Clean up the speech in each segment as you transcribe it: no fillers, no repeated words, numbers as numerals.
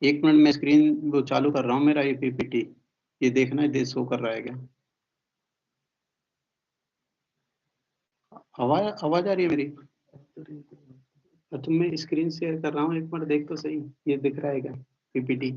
एक मिनट में स्क्रीन वो चालू कर रहा हूँ, मेरा ये पीपीटी, ये देखना है, शो कर रहा है क्या? आवाज आवाज आ रही है मेरी? तो मैं स्क्रीन शेयर कर रहा हूँ, एक मिनट देख तो सही, ये दिख रहा है क्या PPT?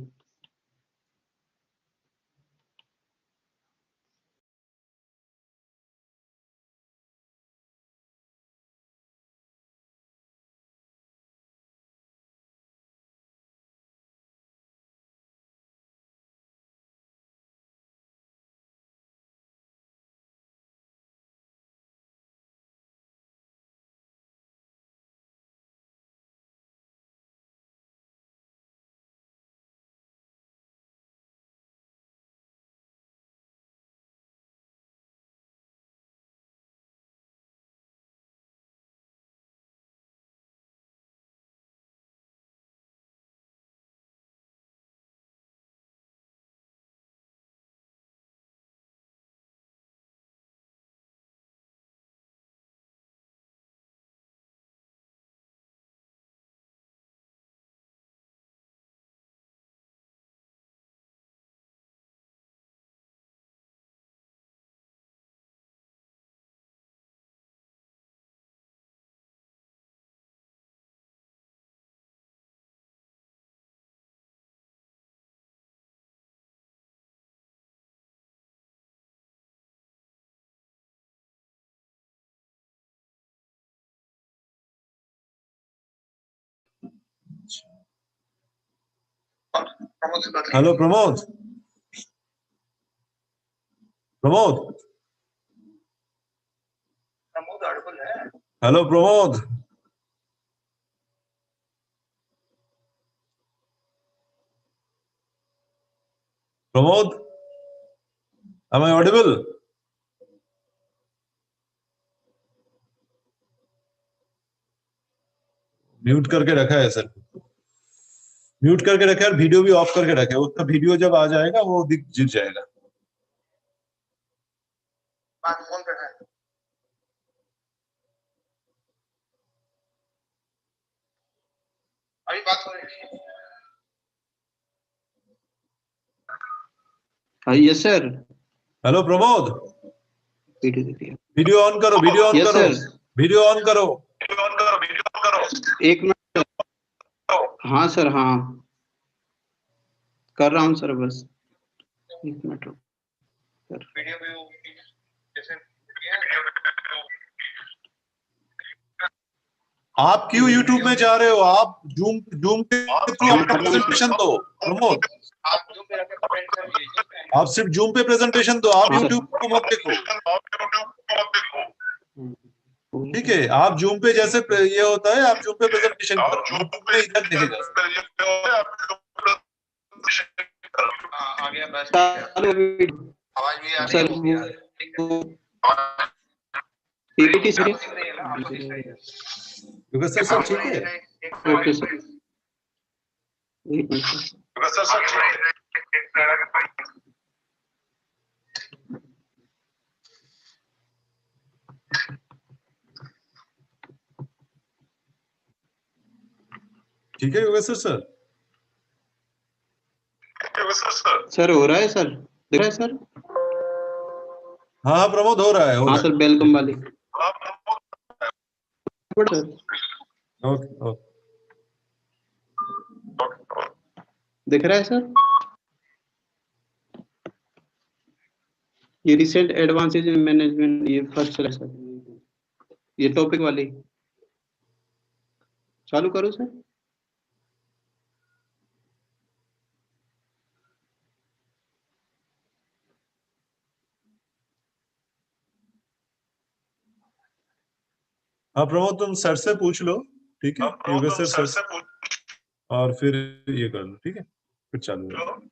Hello Pramod, Pramod, hello Pramod, Pramod, am I audible? Mute करके रखा है सर, म्यूट करके रखा है और वीडियो भी ऑफ करके रखा है। उसका वीडियो जब आ जाएगा वो दिख जाएगा। फोन पे है, अभी बात हो रही है। Yes sir. Hello Pramod, video देखिए। वीडियो ऑन करो, वीडियो ऑन यस करो, सर। वीडियो ऑन करो, एक मिनट। हाँ सर, हाँ कर रहा हूँ सर, बस एक मिनट रुक सर। वीडियो भी जैसे आप क्यों यूट्यूब में जा रहे हो? आप जूम जूम के थ्रू अपना प्रेजेंटेशन दो प्रमोद। आप जूम पे रखकर प्रिंट कर लीजिए। आप सिर्फ जूम पे प्रेजेंटेशन दो, आप हाँ यूट्यूब को मत देखो। ठीक है, आप जूम पे जैसे ये होता है, आप जूम पे प्रेजेंटेशन करो, यूट्यूब पे इधर देखेगा। आ गया बस। चालू वीडियो आवाज भी आ रही सर, है, ठीक है। PPT sir. योगेश सर, सब ठीक है? ओके सर, एक मिनट सर। ठीक है योगेश सर। सर हो रहा है सर, दिख रहा है सर? हाँ हाँ प्रमोद, हो रहा है, हो हाँ रहा सर, वेलकम वाली सर। है। Okay okay. दिख रहा है सर? ये रिसेंट एडवांसेज इन मैनेजमेंट, ये फर्स्ट है सर, ये टॉपिक वाली चालू करो सर। हाँ प्रमोद, तुम सर से पूछ लो, ठीक है? योगेश सर से, और फिर ये कर लो, ठीक है? फिर चालू है।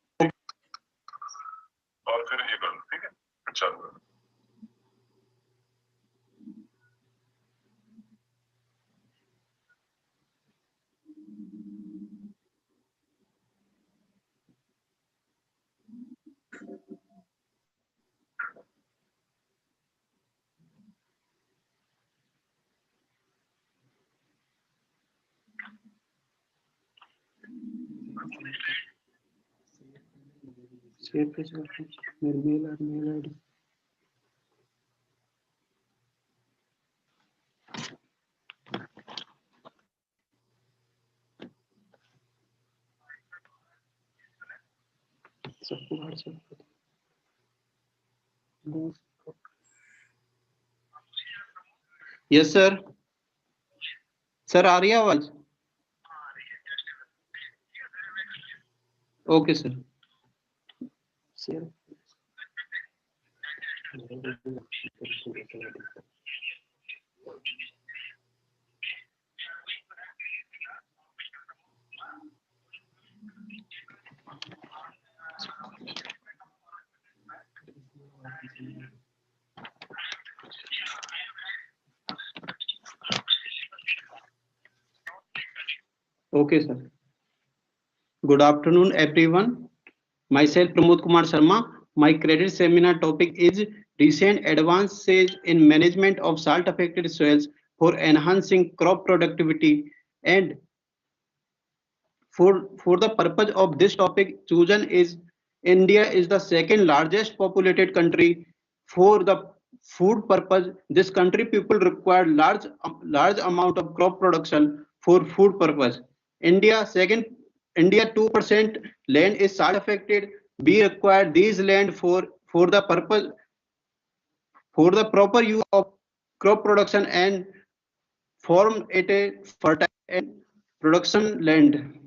शेयर कैसे करते हैं? मेरी मेल आईडी सबको व्हाट्सएप यस सर। सर आ रही है आवाज? Okay sir. Share Okay, sir. Good afternoon, everyone. Myself, Pramod Kumar Sharma. My credit seminar topic is recent advances in management of salt-affected soils for enhancing crop productivity. And for the purpose of this topic, chosen is India is the second largest populated country. For the food purpose, this country people require large amount of crop production for food purpose. India 2% land is salt affected. We require these land for the purpose for the proper use of crop production and form it a fertile and production land.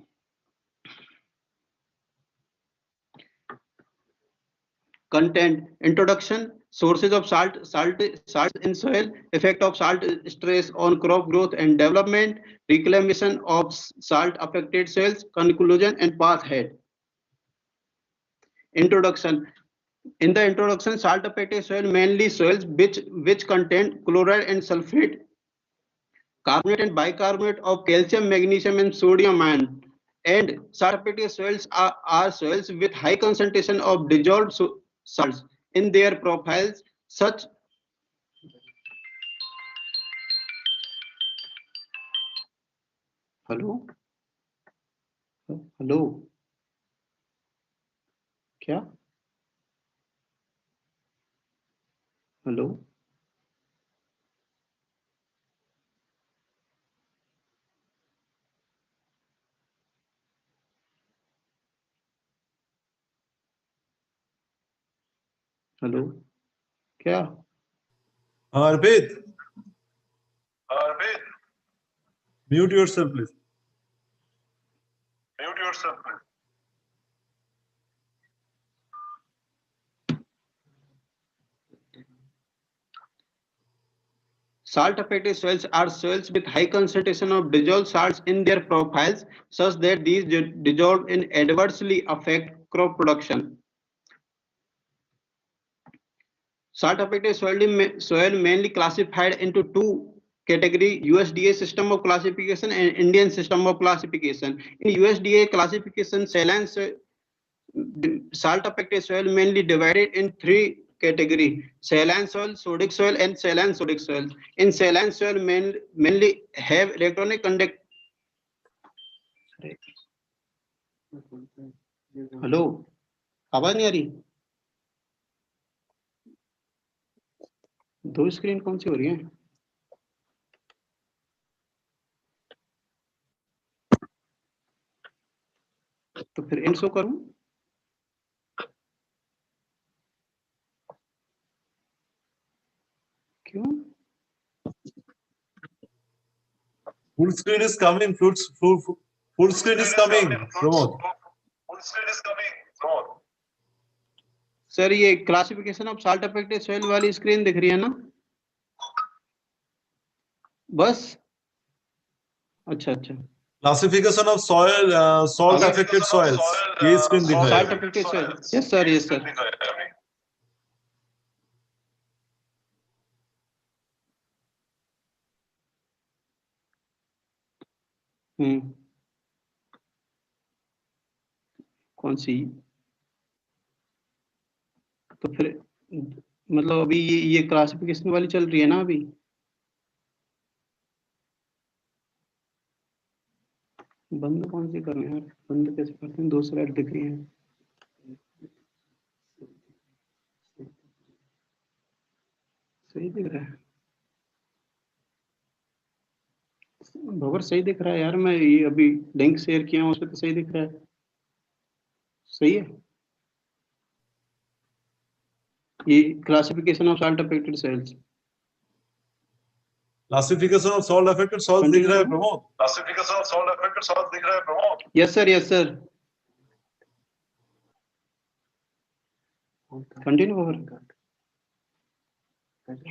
Content: Introduction, sources of salt in soil, effect of salt stress on crop growth and development, reclamation of salt affected soils, conclusion and path ahead. Introduction. In the introduction, salt affected soil mainly soils which contain chloride and sulfate, carbonate and bicarbonate of calcium, magnesium and sodium ion. And salt affected soils are soils with high concentration of dissolved salts in their profiles, such hello क्या hello hello क्या हाँ Arpit, mute yourself please. Salt affected soils are soils with high concentration of dissolved salts in their profiles, such that these dissolve and adversely affect crop production. Salt affected soil mainly classified into two categories: USDA system of classification and Indian system of classification. In USDA classification, salt affected soil mainly divided in three categories: saline soil, sodic soil and saline sodic soil. In saline soil mainly have electronic conduct. Hello, आवाज नहीं आ रही? दो screen कौन सी हो रही है? तो फिर एंड शो करूं? क्यों? Full screen is coming. Full screen is coming. Pramod. Sir ये classification of salt affected soil वाली स्क्रीन दिख रही है ना? बस अच्छा अच्छा। Classification of soil, salt affected soils. ये स्क्रीन दिख रहा है। Salt affected soil. Yes sir, yes sir. कौन सी? तो फिर मतलब अभी ये क्लासिफिकेशन वाली चल रही है ना अभी? बंद कौन सी करनी है यार, बंद कैसे करते हैं, 2 स्लाइड दिख रही है। सही दिख रहा है भवर, सही दिख रहा है यार, मैं ये अभी लिंक शेयर किया हूँ उस पर तो सही दिख रहा है। सही है ये classification of salt affected soils. Classification of salt affected salt दिख रहा है Pramod? Classification of salt affected salt दिख रहा है Pramod? Yes sir, yes sir, continue Bhanwar.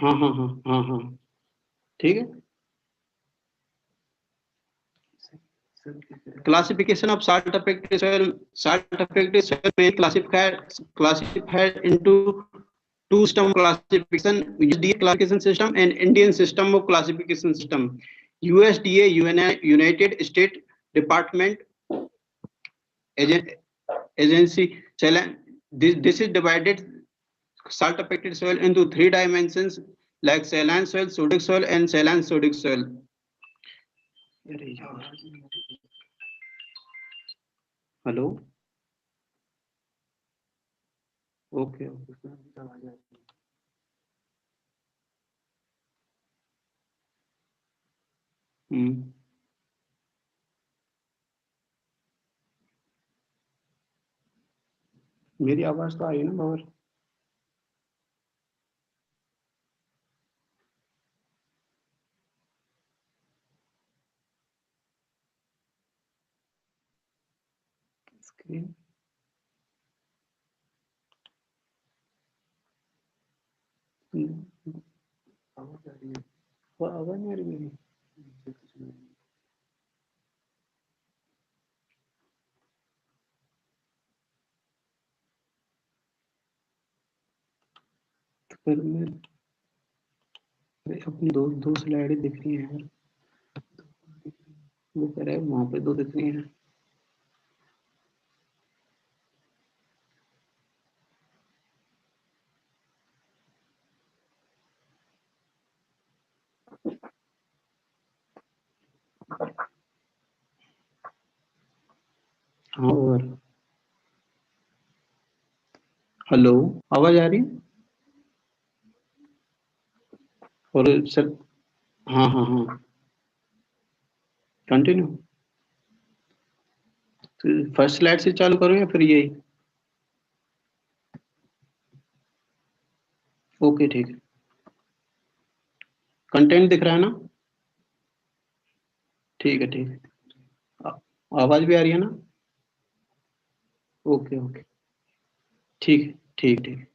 हाँ हाँ हाँ हाँ हाँ ठीक है। Classification of salt affected soil. Salt affected soil may classified into two system classification: USDA classification system and Indian system of classification system. USDA United States Department Agency. This is divided salt affected soil into 3 dimensions like saline soil, sodic soil, and saline sodic soil. Hello okay मेरी आवाज तो आ रही है ना Babar? Screen आवाज आ रही है, वो आवाज नहीं आ रही मेरी? तो फिर मैं अपनी दो स्लाइडें दिख रही हैं यार, वो कह रहा है वहां पे 2 दिख रही हैं। हाँ और हेलो, आवाज आ रही है? और सर हाँ हाँ हाँ कंटिन्यू। तो फर्स्ट स्लाइड से चालू करूँ या फिर यही? ओके ठीक है, कंटेंट दिख रहा है ना? ठीक है ठीक है, आवाज भी आ रही है ना? ओके ओके ठीक है ठीक ठीक।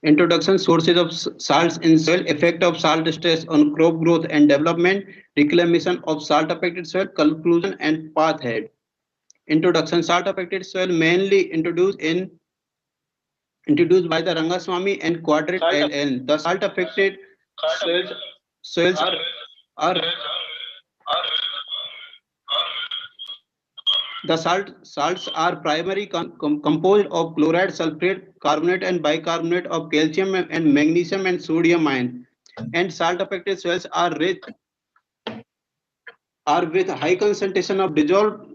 Introduction, sources of salts in soil, effect of salt stress on crop growth and development, reclamation of salt affected soil, conclusion and path ahead. Introduction. Salt affected soil mainly introduced by the Rangaswamy and Quadrat LN. The salt affected soils are the salts are primarily composed of chloride, sulfate, carbonate, and bicarbonate of calcium and magnesium and sodium ion. And salt affected soils are with high concentration of dissolved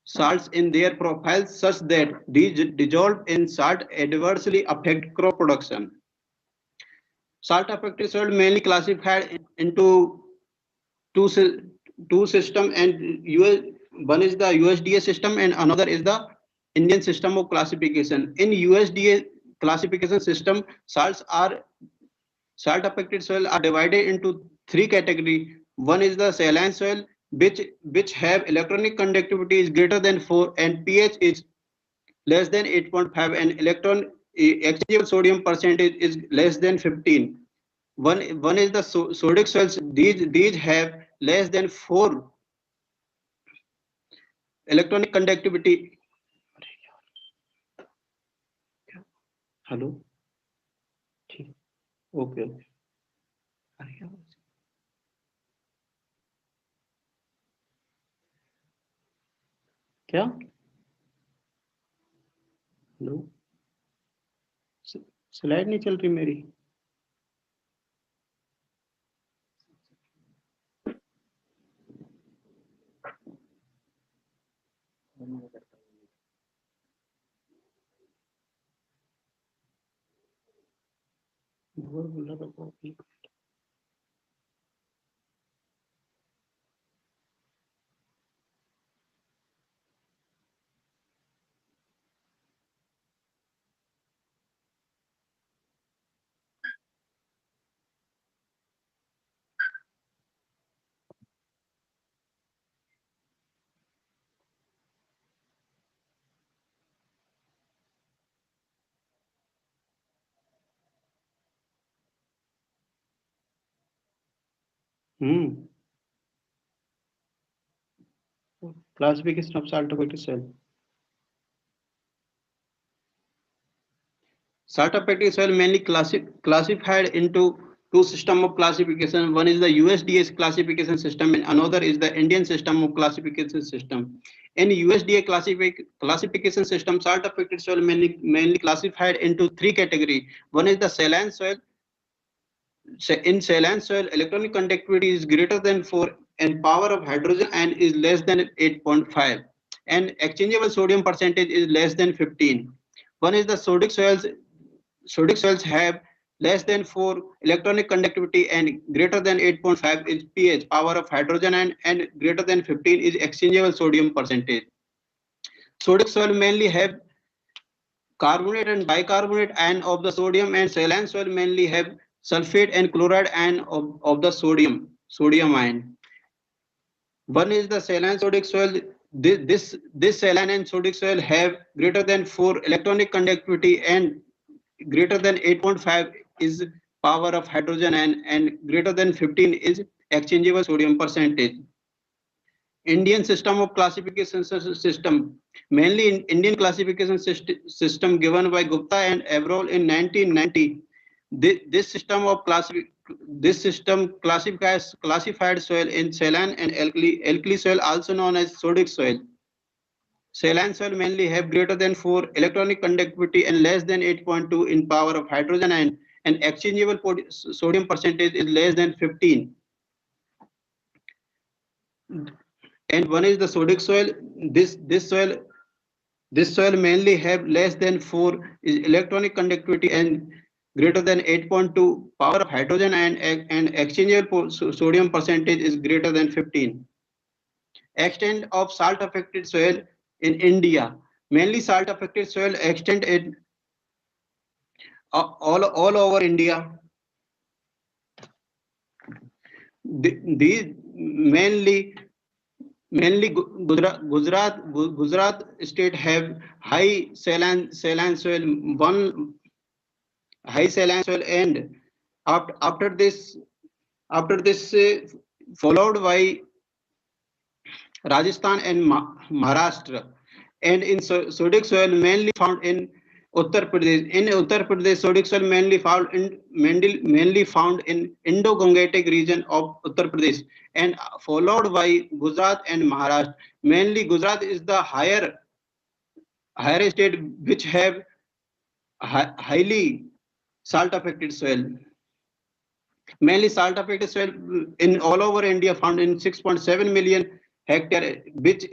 salts in their profiles, such that these dissolved in salt adversely affect crop production. Salt affected soil mainly classified into two systems, and one is the USDA system and another is the Indian system of classification. In USDA classification system, salt affected soil are divided into 3 categories. One is the saline soil, which have electronic conductivity is greater than 4 and pH is less than 8.5 and electron exchangeable sodium percentage is less than 15. One is the sodic soils. These have less than 4 electronic conductivity. Hello ठीक, okay okay. क्या hello, slide नहीं चल रही मेरी? Classification of salt affected soil. Salt affected soil mainly classified into two systems of classification. One is the USDA classification system and another is the Indian system of classification system. In USDA classification system, salt affected soil mainly classified into three categories. One is the saline soil. In saline soil, electronic conductivity is greater than 4 and power of hydrogen ion is less than 8.5 and exchangeable sodium percentage is less than 15. One is the sodic soils. Sodic soils have less than 4 electronic conductivity and greater than 8.5 is pH, power of hydrogen ion, and greater than 15 is exchangeable sodium percentage. Sodic soil mainly have carbonate and bicarbonate ion of the sodium, and saline soil mainly have sulfate and chloride ion of the sodium ion. One is the saline sodic soil. This saline and sodic soil have greater than 4 electronic conductivity and greater than 8.5 is power of hydrogen ion and greater than 15 is exchangeable sodium percentage. Indian system of classification system, mainly in Indian classification system given by Gupta and Abrol in 1990. This system classified soil in saline and alkali soil, also known as sodic soil. Saline soil mainly have greater than 4 electronic conductivity and less than 8.2 in power of hydrogen ion, and exchangeable sodium percentage is less than 15. And one is the sodic soil. This soil mainly have less than 4 is electronic conductivity and greater than 8.2 power of hydrogen ion, and exchangeable sodium percentage is greater than 15. Extent of salt affected soil in India. Mainly salt affected soil extend in all over India. These mainly Gujarat state have high saline soil, high saline soil, and after this followed by Rajasthan and Maharashtra, and in sodic soil mainly found in Uttar Pradesh. In Uttar Pradesh, sodic soil mainly found in Indo-Gangetic region of Uttar Pradesh, and followed by Gujarat and Maharashtra. Mainly Gujarat is the higher state which have highly salt affected soil. Mainly salt affected soil in all over India found in 6.7 million hectare, which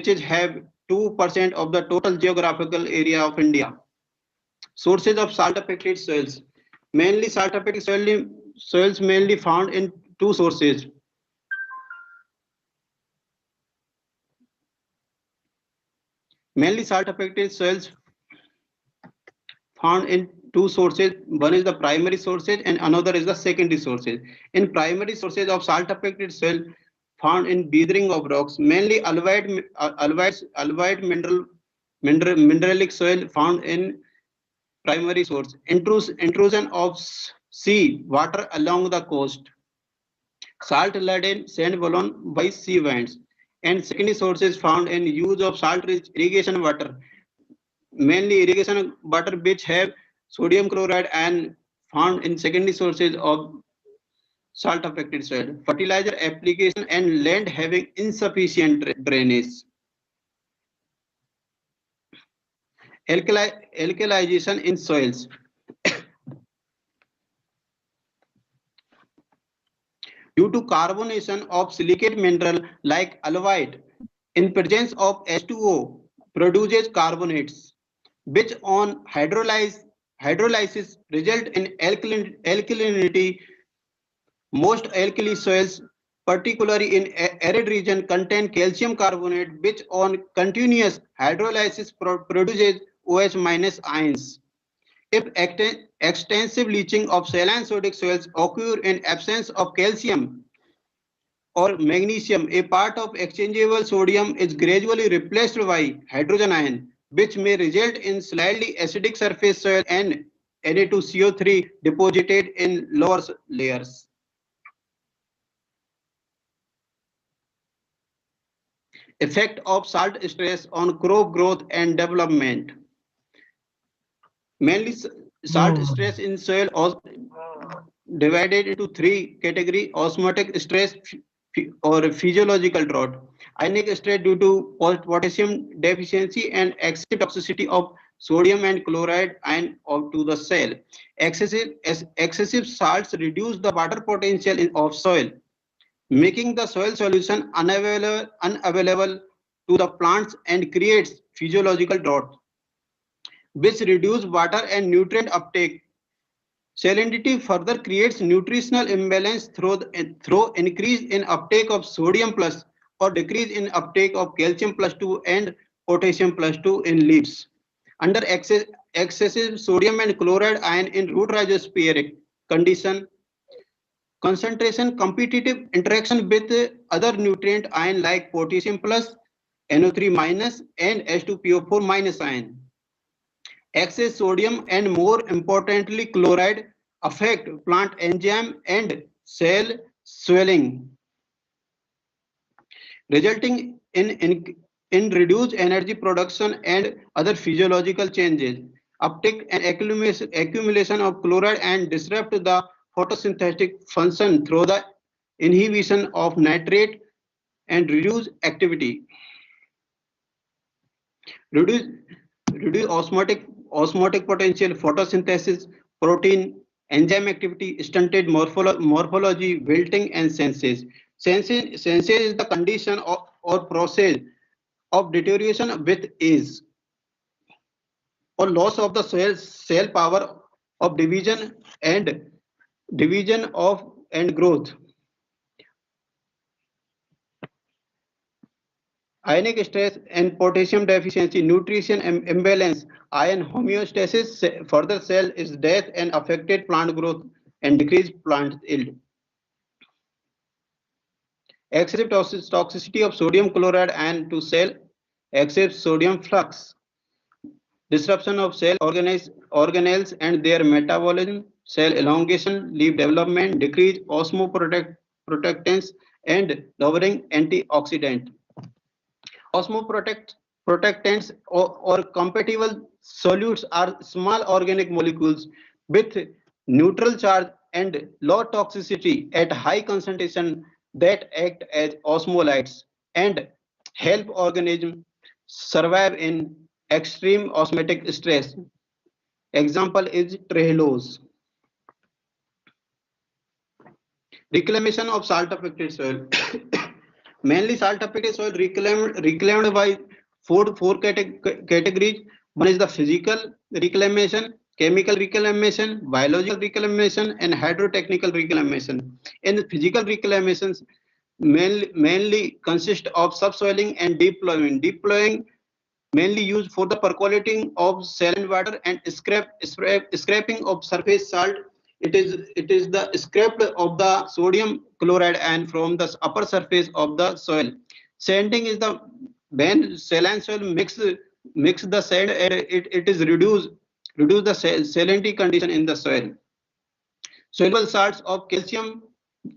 is have 2% of the total geographical area of India. Sources of salt affected soils. Mainly salt affected soils mainly found in two sources. Mainly salt affected soils found in two sources. One is the primary sources and another is the secondary sources. In primary sources of salt affected soil found in beathering of rocks, mainly alluvial mineralic soil found in primary source. Intrusion of sea water along the coast, salt laden sand blown by sea winds, and secondary sources found in use of salt rich irrigation water, mainly irrigation water which have sodium chloride and found in secondary sources of salt affected soil. Fertilizer application and land having insufficient drainage. Alkalization in soils. Due to carbonation of silicate mineral like alluviite, in presence of H2O produces carbonates, which on hydrolyze hydrolysis result in alkalinity. Most alkali soils, particularly in arid region, contain calcium carbonate, which on continuous hydrolysis produces OH minus ions. If extensive leaching of saline sodic soils occur in absence of calcium or magnesium, a part of exchangeable sodium is gradually replaced by hydrogen ion, which may result in slightly acidic surface soil and Na2CO3 deposited in lower layers. Effect of salt stress on crop growth and development. Mainly salt stress in soil divided into three categories: osmotic stress or physiological drought, ionic stress due to potassium deficiency and excessive toxicity of sodium and chloride ion to the cell. Excessive salts reduce the water potential of soil, making the soil solution unavailable to the plants and creates physiological drought, which reduce water and nutrient uptake. Salinity further creates nutritional imbalance through increase in uptake of sodium plus or decrease in uptake of calcium plus 2 and potassium plus 2 in leaves. Under excessive sodium and chloride ion in root rhizosphere condition, concentration competitive interaction with other nutrient ion like potassium plus, NO3 minus and H2PO4 minus ion. Excess sodium and more importantly chloride affect plant enzyme and cell swelling, resulting in reduced energy production and other physiological changes. Uptake and accumulation of chloride and disrupt the photosynthetic function through the inhibition of nitrate and reduce activity. Reduce osmotic potential, photosynthesis, protein, enzyme activity, stunted morphology, wilting, and senses. Senses is the condition or process of deterioration with age or loss of the cell power of division and growth. Ionic stress and potassium deficiency, nutrition imbalance, ion homeostasis, further cell is death and affected plant growth and decreased plant yield. Excessive toxicity of sodium chloride ion to cell, excessive sodium flux, disruption of cell organelles and their metabolism, cell elongation, leaf development, decreased osmoprotectants, and lowering antioxidant. Osmoprotectants or compatible solutes are small organic molecules with neutral charge and low toxicity at high concentration that act as osmolytes and help organisms survive in extreme osmotic stress. Example is trehalose. Reclamation of salt affected soil. Mainly salt affected soil reclaimed by four categories. One is the physical reclamation, chemical reclamation, biological reclamation, and hydrotechnical reclamation. In the physical reclamations, mainly consist of subsoiling and deep plowing. Deep plowing mainly used for the percolating of saline water and scraping of surface salt. It is the scrape of the sodium chloride and from the upper surface of the soil. Sanding is the when saline soil mix the sand and it is reduce the salinity condition in the soil. Soluble salts of calcium,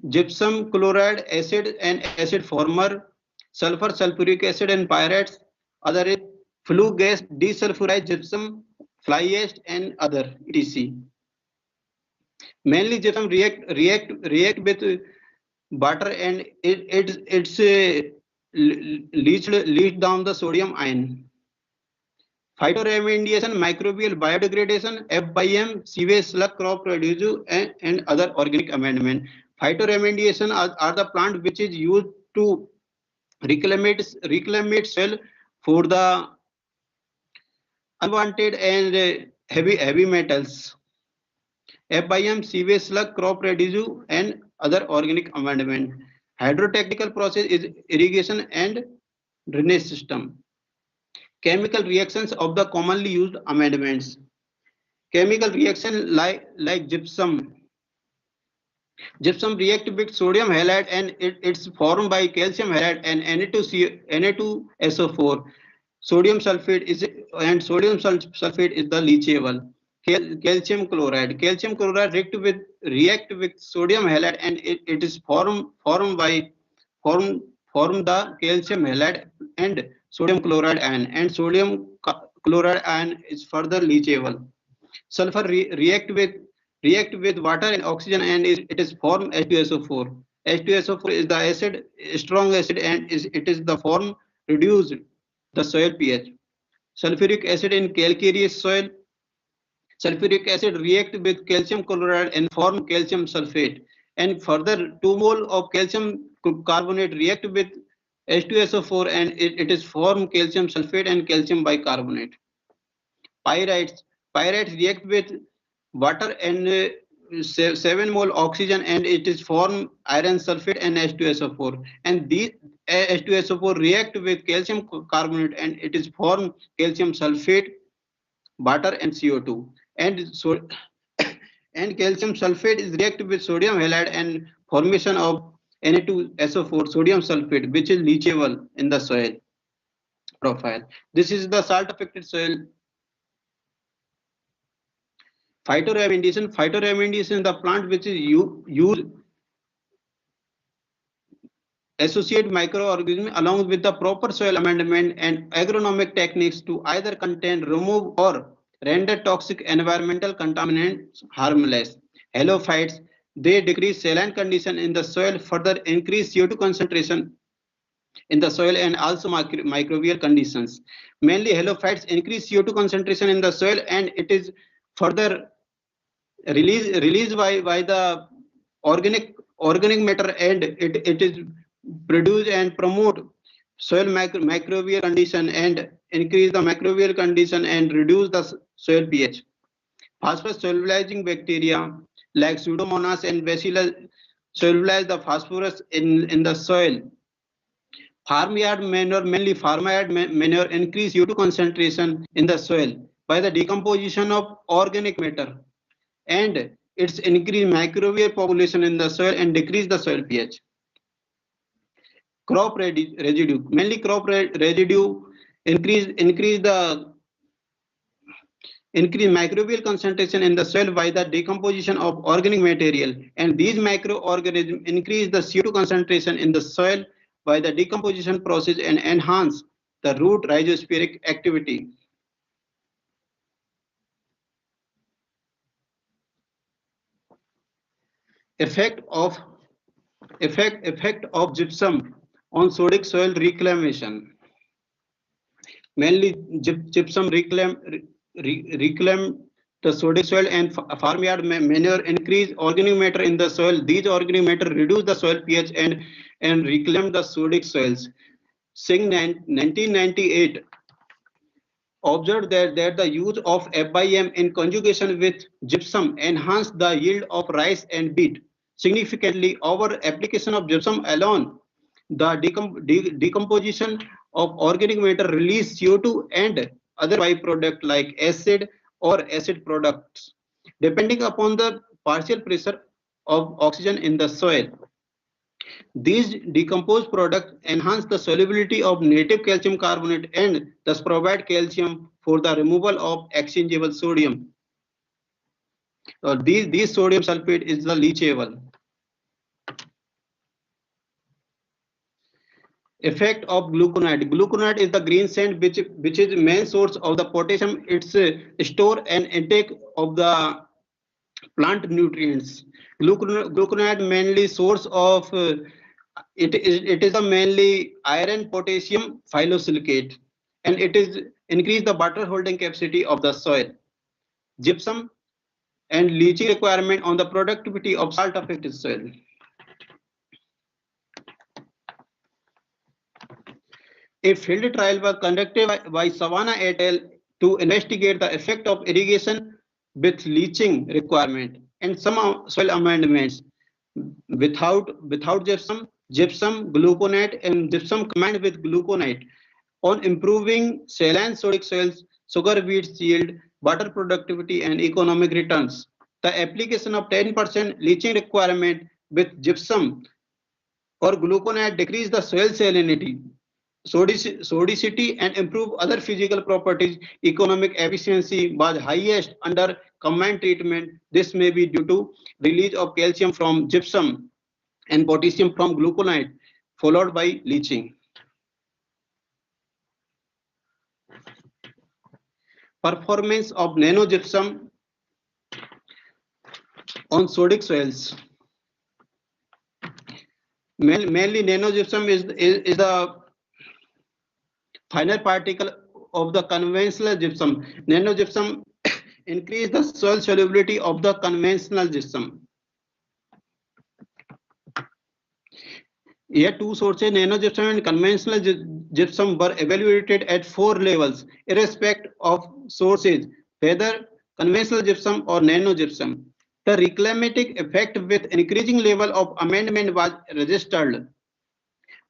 gypsum, chloride, acid and acid former, sulfur, sulfuric acid and pyrites. Other is flue gas, desulfurized gypsum, fly ash and other etc. Mainly gypsum react with water and it's leach down the sodium ion. Phytoremediation, microbial biodegradation, FBM, sewage slug crop residue and other organic amendment. Phytoremediation are the plant which is used to reclaim soil for the unwanted and heavy metals. FIM, sewage slug, crop residue, and other organic amendment. Hydrotechnical process is irrigation and drainage system. Chemical reactions of the commonly used amendments. Chemical reaction like gypsum. Gypsum react with sodium halide and it's formed by calcium halide and Na2SO4. Sodium sulfate is sulfate is the leachable. Calcium chloride. Calcium chloride react with sodium halide and it is form the calcium halide and sodium chloride ion, and sodium chloride ion is further leachable. Sulfur react with water and oxygen and it is formed H2SO4. H2SO4 is the acid, strong acid, and it is the form reduced the soil pH. Sulfuric acid in calcareous soil. Sulfuric acid react with calcium chloride and form calcium sulfate. And further, 2 mole of calcium carbonate react with H2SO4 and it is form calcium sulfate and calcium bicarbonate. Pyrites react with water and 7 mole oxygen and it is form iron sulfate and H2SO4. And these H2SO4 react with calcium carbonate and it is form calcium sulfate, water and CO2. And so and calcium sulfate is react with sodium halide and formation of Na2SO4 sodium sulfate, which is leachable in the soil profile. This is the salt affected soil. Phytoremediation. Phytoremediation is the plant which is used associate microorganisms along with the proper soil amendment and agronomic techniques to either contain, remove, or render toxic environmental contaminants harmless. Halophytes, they decrease saline condition in the soil, further increase CO2 concentration in the soil and also microbial conditions. Mainly halophytes increase CO2 concentration in the soil and it is further released by the organic matter and it is produce and promote soil microbial condition and increase the microbial condition and reduce the soil pH. Phosphorus solubilizing bacteria like Pseudomonas and Bacillus solubilize the phosphorus in the soil. Farmyard manure, mainly farmyard manure, increase CO2 concentration in the soil by the decomposition of organic matter and it's increase microbial population in the soil and decrease the soil pH. Crop residue, mainly crop residue increase microbial concentration in the soil by the decomposition of organic material, and these microorganisms increase the CO2 concentration in the soil by the decomposition process and enhance the root rhizosporic activity. Effect of gypsum on sodic soil reclamation. Mainly gypsum reclaim the sodic soil and farmyard manure increase organic matter in the soil. These organic matter reduce the soil pH and reclaim the sodic soils. Singh 1998 observed that the use of FIM in conjugation with gypsum enhanced the yield of rice and wheat significantly over application of gypsum alone. The decomposition of organic matter release CO2 and other byproduct like acid or acid products, depending upon the partial pressure of oxygen in the soil. These decomposed products enhance the solubility of native calcium carbonate and thus provide calcium for the removal of exchangeable sodium. These sodium sulfate is the leachable. Effect of gluconide. Gluconide is the green sand which is main source of the potassium. It's store and intake of the plant nutrients. Gluconide mainly source of it is a mainly iron potassium phyllosilicate and it is increase the water holding capacity of the soil. Gypsum and leaching requirement on the productivity of salt affected soil. A field trial was conducted by Savannah et al. to investigate the effect of irrigation with leaching requirement and some soil amendments without gypsum, gluconate, and gypsum combined with gluconate on improving saline sodic soils, sugar beets yield, water productivity, and economic returns. The application of 10% leaching requirement with gypsum or gluconate decrease the soil salinity, sodicity, and improve other physical properties. Economic efficiency was highest under combined treatment. This may be due to release of calcium from gypsum and potassium from gluconate, followed by leaching. Performance of nano gypsum on sodic soils. Mainly nano gypsum is the finer particle of the conventional gypsum. Nano gypsum increase the soil solubility of the conventional gypsum. Here two sources, nano gypsum and conventional gypsum, were evaluated at 4 levels, irrespective of sources, whether conventional gypsum or nano gypsum. The reclamatic effect with increasing level of amendment was registered,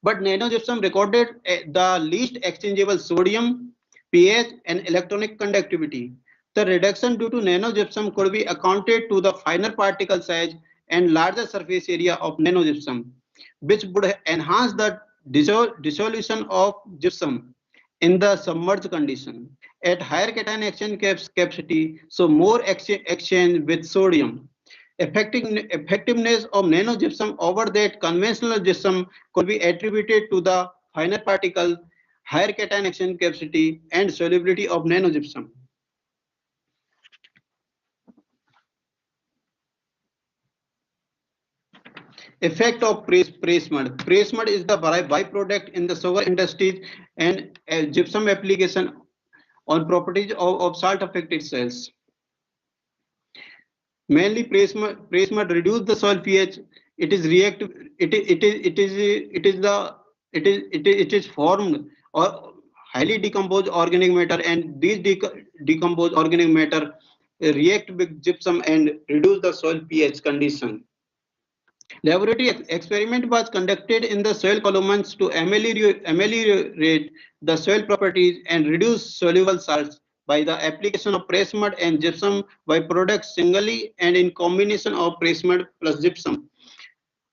but nano gypsum recorded the least exchangeable sodium, pH, and electronic conductivity. The reduction due to nano gypsum could be accounted to the finer particle size and larger surface area of nano gypsum, which would enhance the dissolution of gypsum in the submerged condition at higher cation exchange capacity, so more exchange with sodium. Effectiveness of nano gypsum over that conventional gypsum could be attributed to the finer particle, higher cation exchange capacity, and solubility of nano gypsum. Effect of press mud. Press mud is the byproduct in the sugar industries and gypsum application on properties of salt affected soils. Mainly press mud reduce the soil pH. It is reactive. It is formed or highly decomposed organic matter, and these decomposed organic matter react with gypsum and reduce the soil pH condition. Laboratory experiment was conducted in the soil columns to ameliorate the soil properties and reduce soluble salts by the application of press mud and gypsum byproducts singly and in combination of press mud plus gypsum.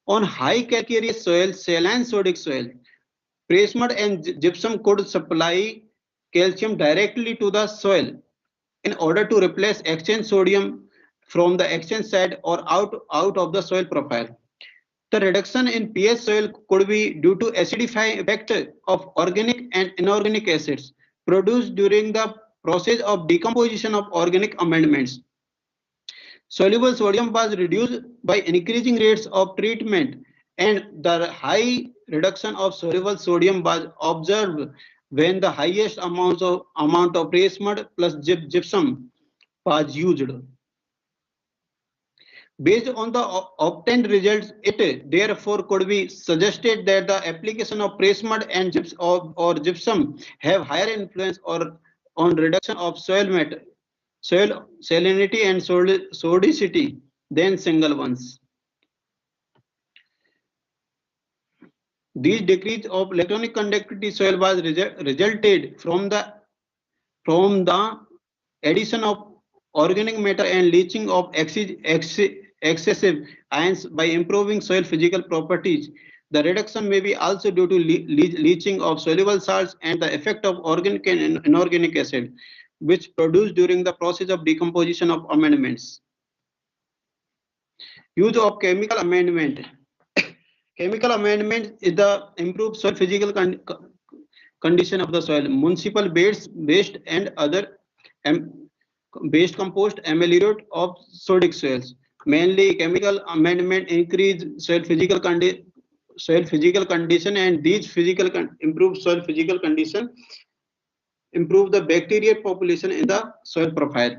On high calcareous soil, saline sodic soil, press mud and gypsum could supply calcium directly to the soil in order to replace exchange sodium from the exchange side or out of the soil profile. The reduction in pH soil could be due to acidifying effect of organic and inorganic acids produced during the process of decomposition of organic amendments. Soluble sodium was reduced by increasing rates of treatment, and the high reduction of soluble sodium was observed when the highest amount of press mud plus gypsum was used. Based on the obtained results, it therefore could be suggested that the application of press mud and gypsum have higher influence on reduction of soil salinity and sodicity than single ones. These decrease of electronic conductivity soil was resulted from the addition of organic matter and leaching of excessive ions by improving soil physical properties. The reduction may be also due to leaching of soluble salts and the effect of organic and inorganic acid, which produced during the process of decomposition of amendments. Use of chemical amendment. Chemical amendment is the improved soil physical condition of the soil. Municipal waste and other waste compost ameliorate of sodic soils. Mainly chemical amendment increase soil physical condition, and these improve soil physical condition, improve the bacterial population in the soil profile.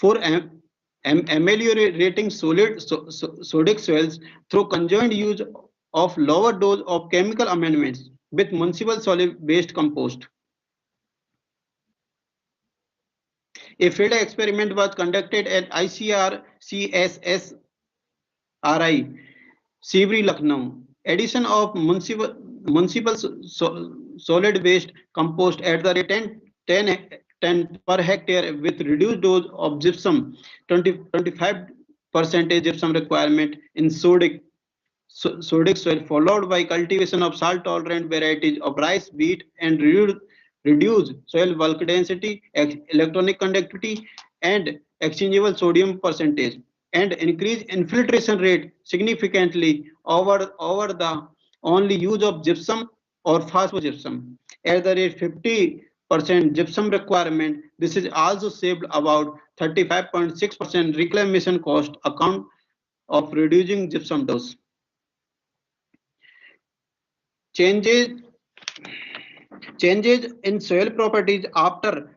For ameliorating sodic soils through conjoined use of lower dose of chemical amendments with municipal solid waste compost. A field experiment was conducted at ICR CSSRI, Sivri, Lucknow. Addition of municipal solid waste compost at the rate 10 per hectare with reduced dose of gypsum, 25% gypsum requirement in sodic soil, followed by cultivation of salt-tolerant varieties of rice, wheat, and reduce soil bulk density, electronic conductivity, and exchangeable sodium percentage, and increase infiltration rate significantly over the only use of gypsum or phosphogypsum. At the rate 50% gypsum requirement, this is also saved about 35.6% reclamation cost account of reducing gypsum dose. Changes in soil properties after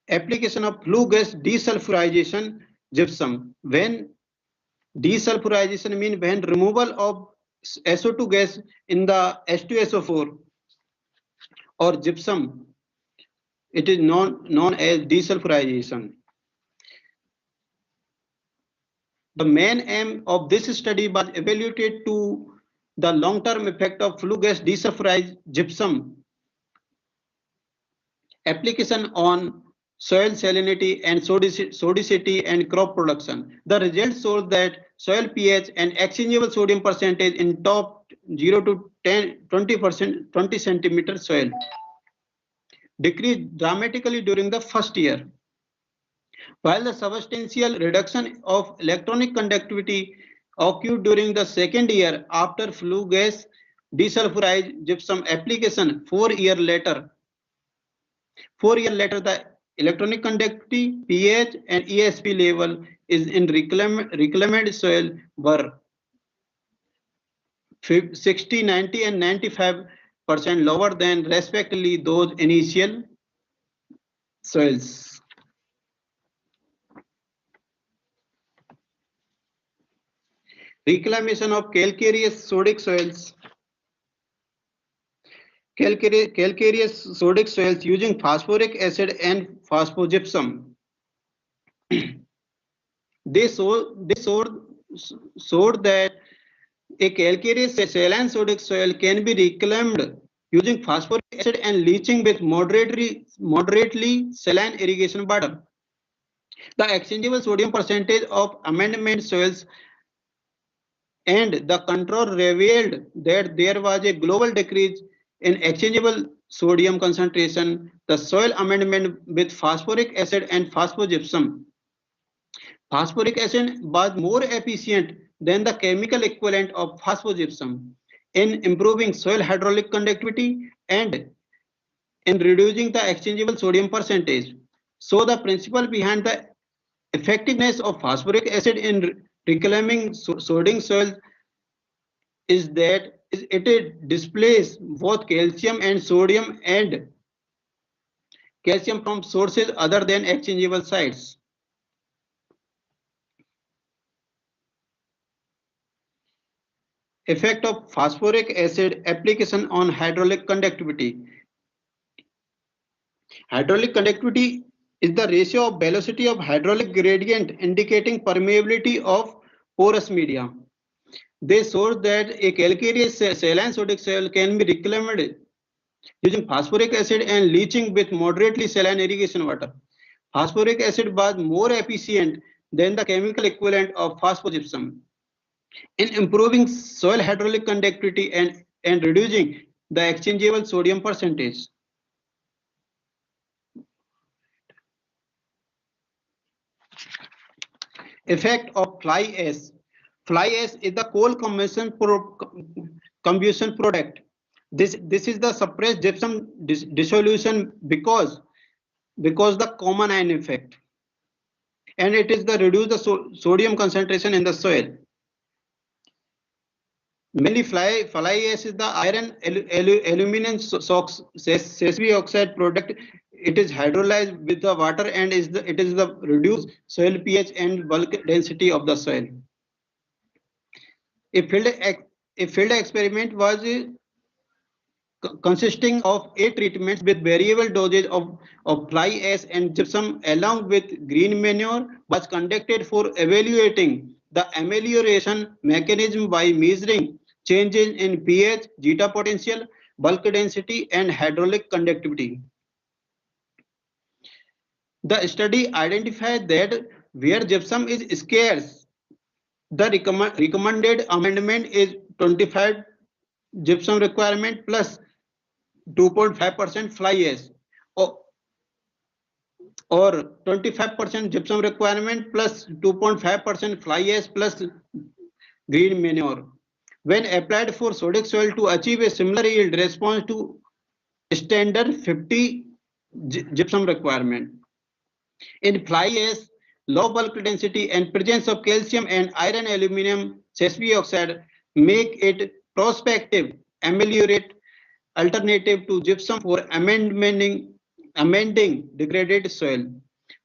application of flue gas desulfurization gypsum. When desulfurization means when removal of SO2 gas in the H2SO4 or gypsum, it is known as desulfurization. The main aim of this study was evaluated to the long-term effect of flue gas desulfurized gypsum application on soil salinity and sodicity and crop production. The results show that soil pH and exchangeable sodium percentage in top 0 to 20 centimeter soil decreased dramatically during the first year, while the substantial reduction of electronic conductivity occurred during the second year after flue gas desulfurized gypsum application. 4 years later, the electronic conductivity, pH, and ESP level is in reclaimed soil were 60, 90, and 95% lower than respectively those initial soils. Reclamation of calcareous sodic soils. Calcareous sodic soils using phosphoric acid and phosphogypsum. They showed that a calcareous saline sodic soil can be reclaimed using phosphoric acid and leaching with moderately saline irrigation water. The exchangeable sodium percentage of amendment soils and the control revealed that there was a global decrease in exchangeable sodium concentration. The soil amendment with phosphoric acid and phosphogypsum. Phosphoric acid was more efficient than the chemical equivalent of phosphogypsum in improving soil hydraulic conductivity and in reducing the exchangeable sodium percentage. So the principle behind the effectiveness of phosphoric acid in reclaiming sodic soil is that it displaces both calcium and sodium and calcium from sources other than exchangeable sites. Effect of phosphoric acid application on hydraulic conductivity. Hydraulic conductivity is the ratio of velocity of hydraulic gradient indicating permeability of porous media. They showed that a calcareous saline sodic soil can be reclaimed using phosphoric acid and leaching with moderately saline irrigation water. Phosphoric acid was more efficient than the chemical equivalent of phosphogypsum in improving soil hydraulic conductivity and reducing the exchangeable sodium percentage. Effect of fly ash. Fly ash is the coal combustion product. This is the suppressed gypsum dissolution because the common ion effect, and it is the reduce the sodium concentration in the soil. Mainly fly ash is the iron aluminum sesame oxide product. It is hydrolyzed with the water and it is the reduced soil pH and bulk density of the soil. A field experiment was consisting of 8 treatments with variable dosage of fly ash and gypsum along with green manure was conducted for evaluating the amelioration mechanism by measuring changes in pH, zeta potential, bulk density, and hydraulic conductivity. The study identified that where gypsum is scarce, the recommended amendment is 25 gypsum requirement plus 2.5% fly ash or 25% gypsum requirement plus 2.5% fly ash plus green manure. When applied for sodic soil to achieve a similar yield response to standard 50 gypsum requirement. In fly ash, low bulk density and presence of calcium and iron aluminum sesame oxide make it prospective ameliorate alternative to gypsum for amending degraded soil.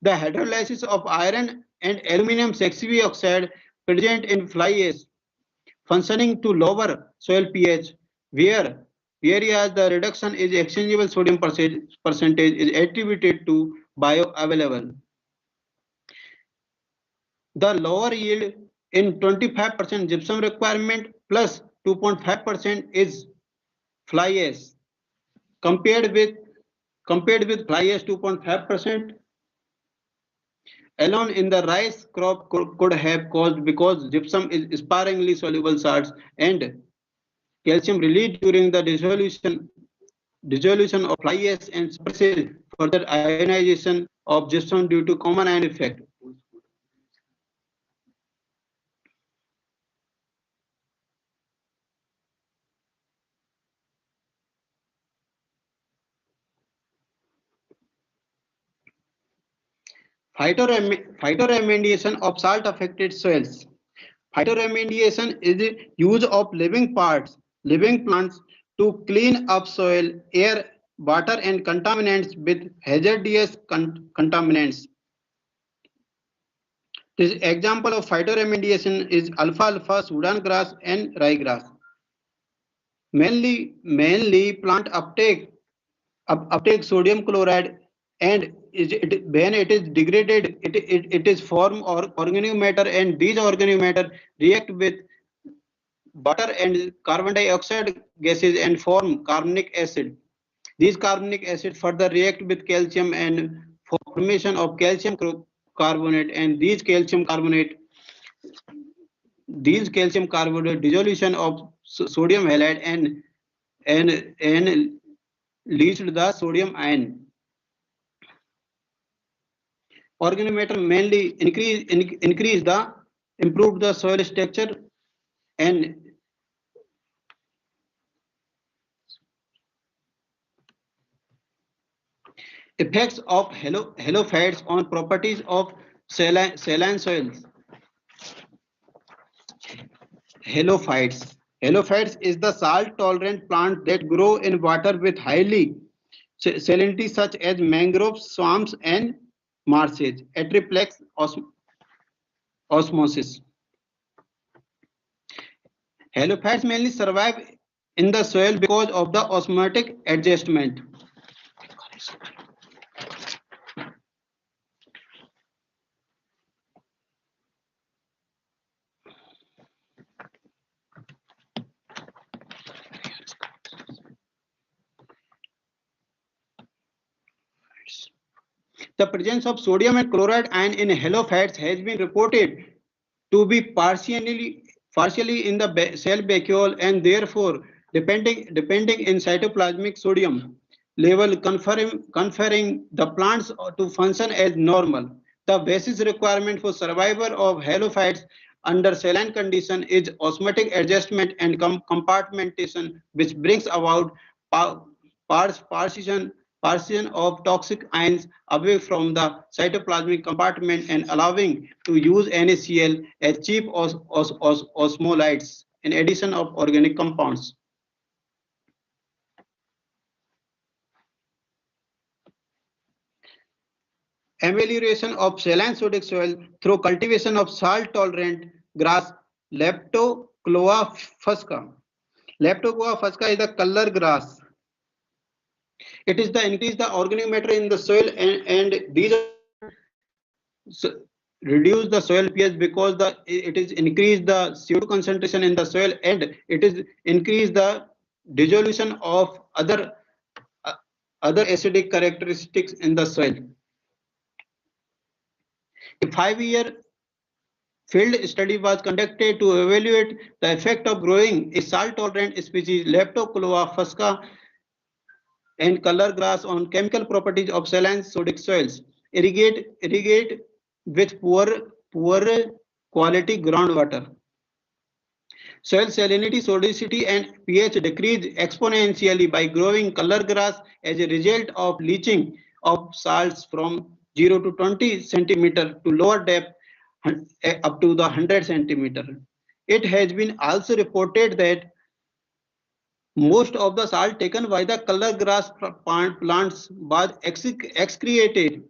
The hydrolysis of iron and aluminum sesame oxide present in fly ash functioning to lower soil pH, whereas the reduction in exchangeable sodium percentage is attributed to bioavailable. The lower yield in 25% gypsum requirement plus 2.5% is fly ash compared with fly ash 2.5% alone in the rice crop could have caused because gypsum is sparingly soluble salts and calcium released during the dissolution of fly ash and suppresses further ionization of gypsum due to common ion effect. Phytoremediation of salt affected soils. Phytoremediation is the use of living plants to clean up soil, air, water and contaminants with hazardous contaminants. This example of phytoremediation is alfalfa, Sudan grass and ryegrass. Mainly plant uptake sodium chloride and when it is degraded it is form or organic matter and these organic matter react with water and carbon dioxide gases and form carbonic acid. These carbonic acid further react with calcium and formation of calcium carbonate and these calcium carbonate dissolution of sodium halide and leads to the sodium ion. Organic matter mainly improve the soil structure and effects of halophytes on properties of saline soils. Halophytes is the salt-tolerant plant that grow in water with highly salinity such as mangroves, swamps and marshes at reflex osmosis. Halophytes mainly survive in the soil because of the osmotic adjustment. The presence of sodium and chloride ion in halophytes has been reported to be partially in the cell vacuole and therefore depending in cytoplasmic sodium level conferring the plants to function as normal. The basis requirement for survival of halophytes under saline condition is osmotic adjustment and compartmentation, which brings about partition of toxic ions away from the cytoplasmic compartment and allowing to use NaCl as cheap osmolytes in addition of organic compounds. Amelioration of saline sodic soil through cultivation of salt-tolerant grass Leptocoa fusca. Leptocoa fusca is a color grass It is the increase the organic matter in the soil, and these so reduce the soil pH because it is increase the CO2 concentration in the soil, and it is increase the dissolution of uh, other acidic characteristics in the soil. A 5-year field study was conducted to evaluate the effect of growing a salt-tolerant species Leptocolla fusca and color grass on chemical properties of saline sodic soils. Irrigate with poor quality groundwater. Soil salinity, sodicity, and pH decrease exponentially by growing color grass as a result of leaching of salts from 0 to 20 centimeter to lower depth up to the 100 centimeter. It has been also reported that most of the salt taken by the color grass plants was excreted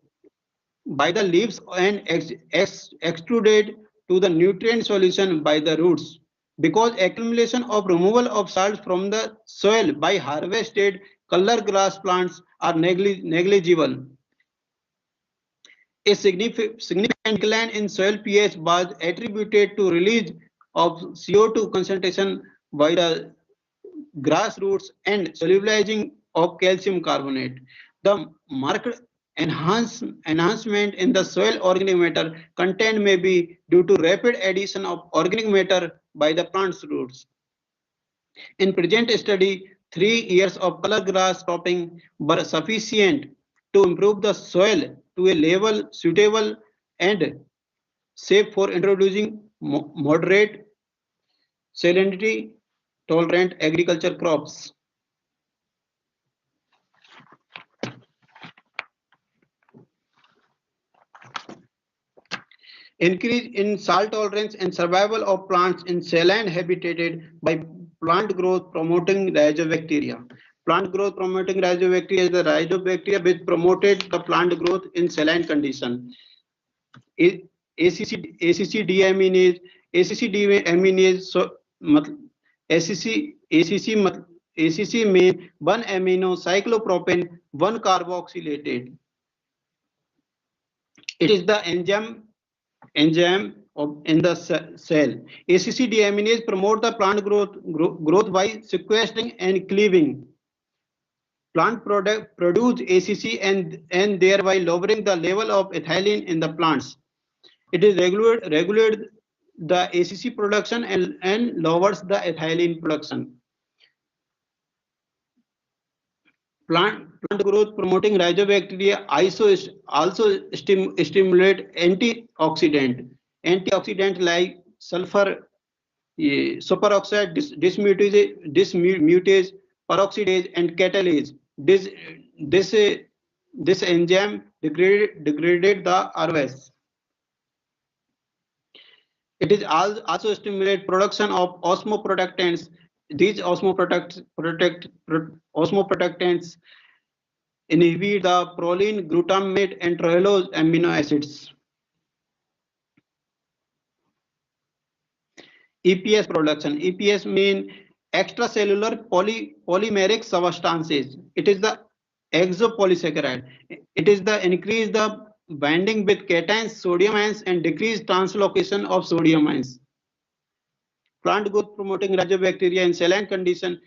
by the leaves and extruded to the nutrient solution by the roots. Because accumulation of removal of salts from the soil by harvested color grass plants are negligible. A significant decline in soil pH was attributed to release of CO2 concentration by the grassroots and solubilizing of calcium carbonate. The marked enhancement in the soil organic matter content may be due to rapid addition of organic matter by the plant's roots. In present study, 3 years of color grass cropping were sufficient to improve the soil to a level suitable and safe for introducing moderate salinity tolerant agriculture crops. Increase in salt tolerance and survival of plants in saline habitat by plant growth promoting rhizobacteria. Plant growth promoting rhizobacteria is the rhizobacteria which promoted the plant growth in saline condition. ACC deaminase, ACC deaminase, so ACC में 1 amino cyclopropane 1 carboxylated. It is the enzyme in the cell. ACC deaminase promote the plant growth by sequestering and cleaving. Plant produce ACC and thereby lowering the level of ethylene in the plants. It is regulate the ACC production and lowers the ethylene production. Plant growth promoting rhizobacteria also stimulate antioxidant. Antioxidant like sulfur superoxide dismutase, peroxidase, and catalase. This enzyme degraded the ROS. It is also stimulate production of osmoprotectants. These osmoprotectants inhibit the proline, glutamate, and trehalose amino acids. EPS production. EPS mean extracellular polymeric substances. It is the exopolysaccharide. It is the increase the binding with cations, sodium ions, and decrease translocation of sodium ions. Plant growth promoting rhizobacteria in saline condition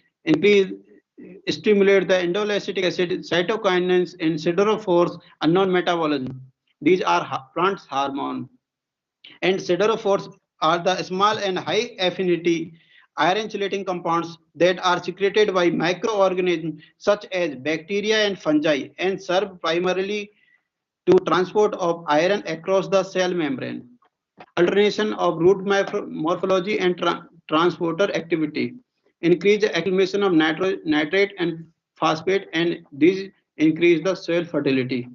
stimulate the endolytic acid cytokinins and siderophores unknown metabolism. These are plants hormone. And siderophores are the small and high affinity iron chelating compounds that are secreted by microorganisms such as bacteria and fungi and serve primarily to transport of iron across the cell membrane. Alternation of root morphology and transporter activity. Increase the accumulation of nitrate and phosphate, and these increase the soil fertility.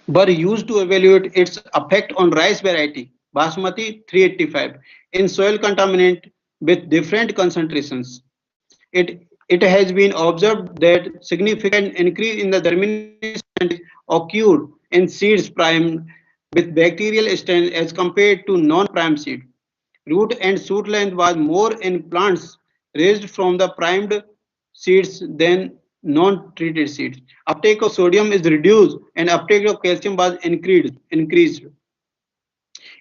were used to evaluate its effect on rice variety Basmati 385 in soil contaminant with different concentrations. It has been observed that significant increase in the germination percentage occurred in seeds primed with bacterial strains as compared to non-primed seed. Root and shoot length was more in plants raised from the primed seeds than non-treated seeds. Uptake of sodium is reduced and uptake of calcium was increased.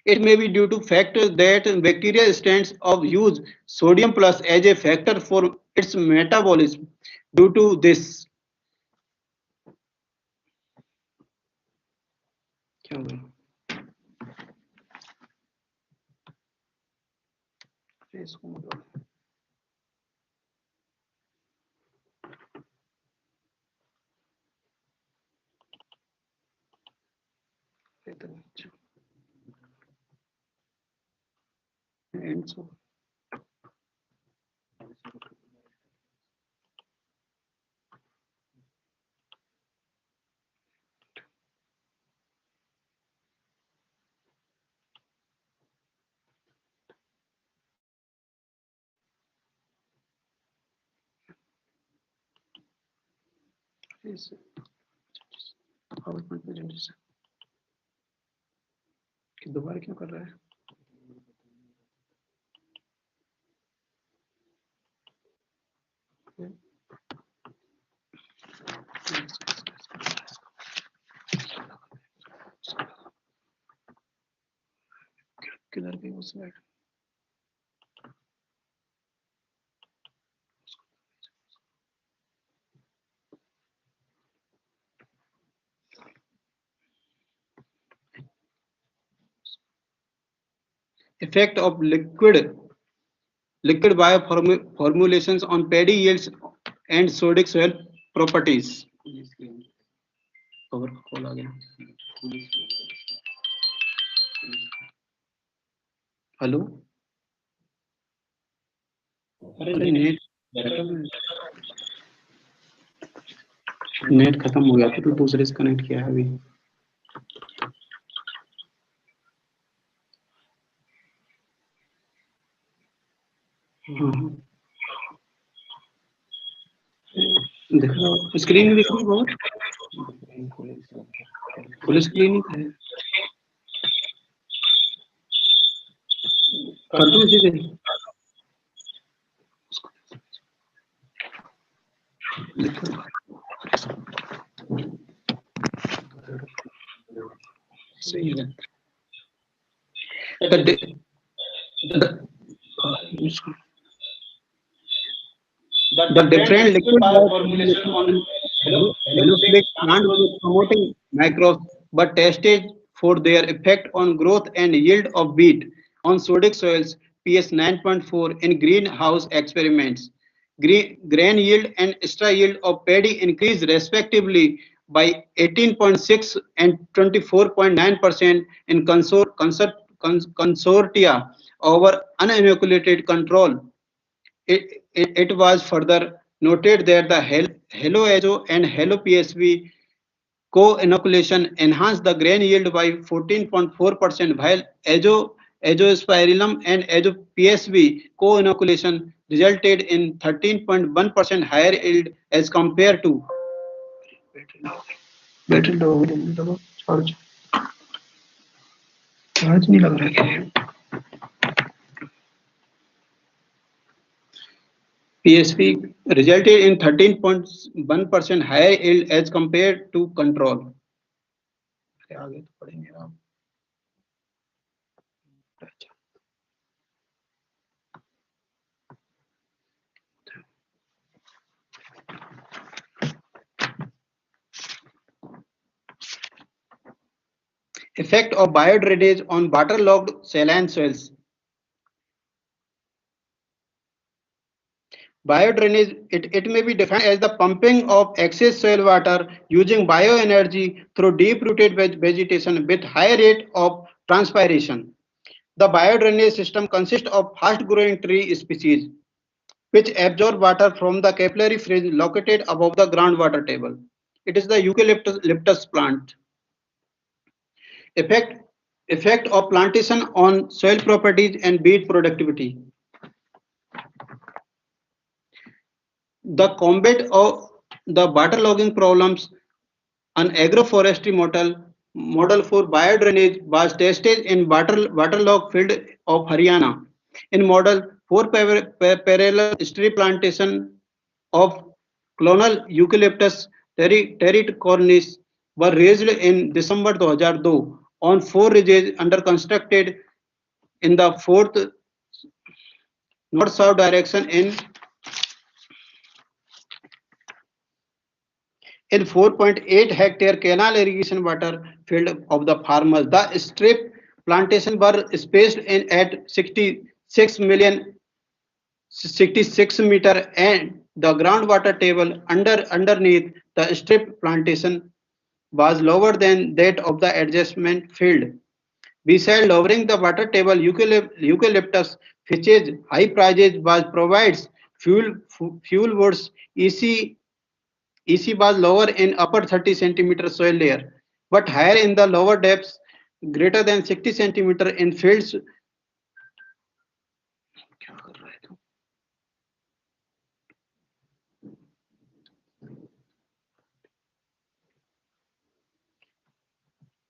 It may be due to factors that bacteria stands of use sodium plus as a factor for its metabolism. Due to this, क्या हुआ? अरे इसको मतलब and so is PowerPoint presentation. कि दोबारा क्यों कर रहा है? किधर गई वो slide? Effect of liquid bioformulations on paddy yields and sodic soil properties. Hello अरे नेट खत्म हो गया था तो दूसरे से कनेक्ट किया है अभी देखो स्क्रीन दिख रही है बहुत फुल स्क्रीन है कर दो इसी से सही है the different liquid bioformulation on heliophilic plant were promoting microbes but tested for their effect on growth and yield of wheat on sodic soils pH 9.4 in greenhouse experiments. Grain yield and extra yield of paddy increased respectively by 18.6 and 24.9% in consortia over uninoculated control. It was further noted that the HaloAzo and HaloPSV co-inoculation enhanced the grain yield by 14.4%, while Azospirillum and AzoPSV co-inoculation resulted in 13.1% higher yield as compared to battery low दबो charge नहीं लग रहा है PSP resulted in 13.1% higher yield as compared to control. आगे तो पढ़ेंगे आप Effect of biodrainage on waterlogged saline soils. Biodrainage, it may be defined as the pumping of excess soil water using bioenergy through deep-rooted vegetation with high rate of transpiration. The biodrainage system consists of fast-growing tree species which absorb water from the capillary fringe located above the groundwater table. It is the eucalyptus plant. Effect effect of plantation on soil properties and beet productivity. The combat of the waterlogging problems, an agroforestry model for biodrainage was tested in waterlogged field of Haryana. In model, four parallel tree plantation of clonal Eucalyptus terricornis were raised in December 2002 on four ridges under constructed in the fourth north-south direction in 4.8 hectare canal irrigation water field of the farmers. The strip plantation were spaced in at 66 meter and the groundwater table underneath the strip plantation was lower than that of the adjacent field. Besides lowering the water table, eucalyptus fetches high prices was provides fuel woods. EC was lower in upper 30 centimeter soil layer, but higher in the lower depths, greater than 60 centimeter in fields.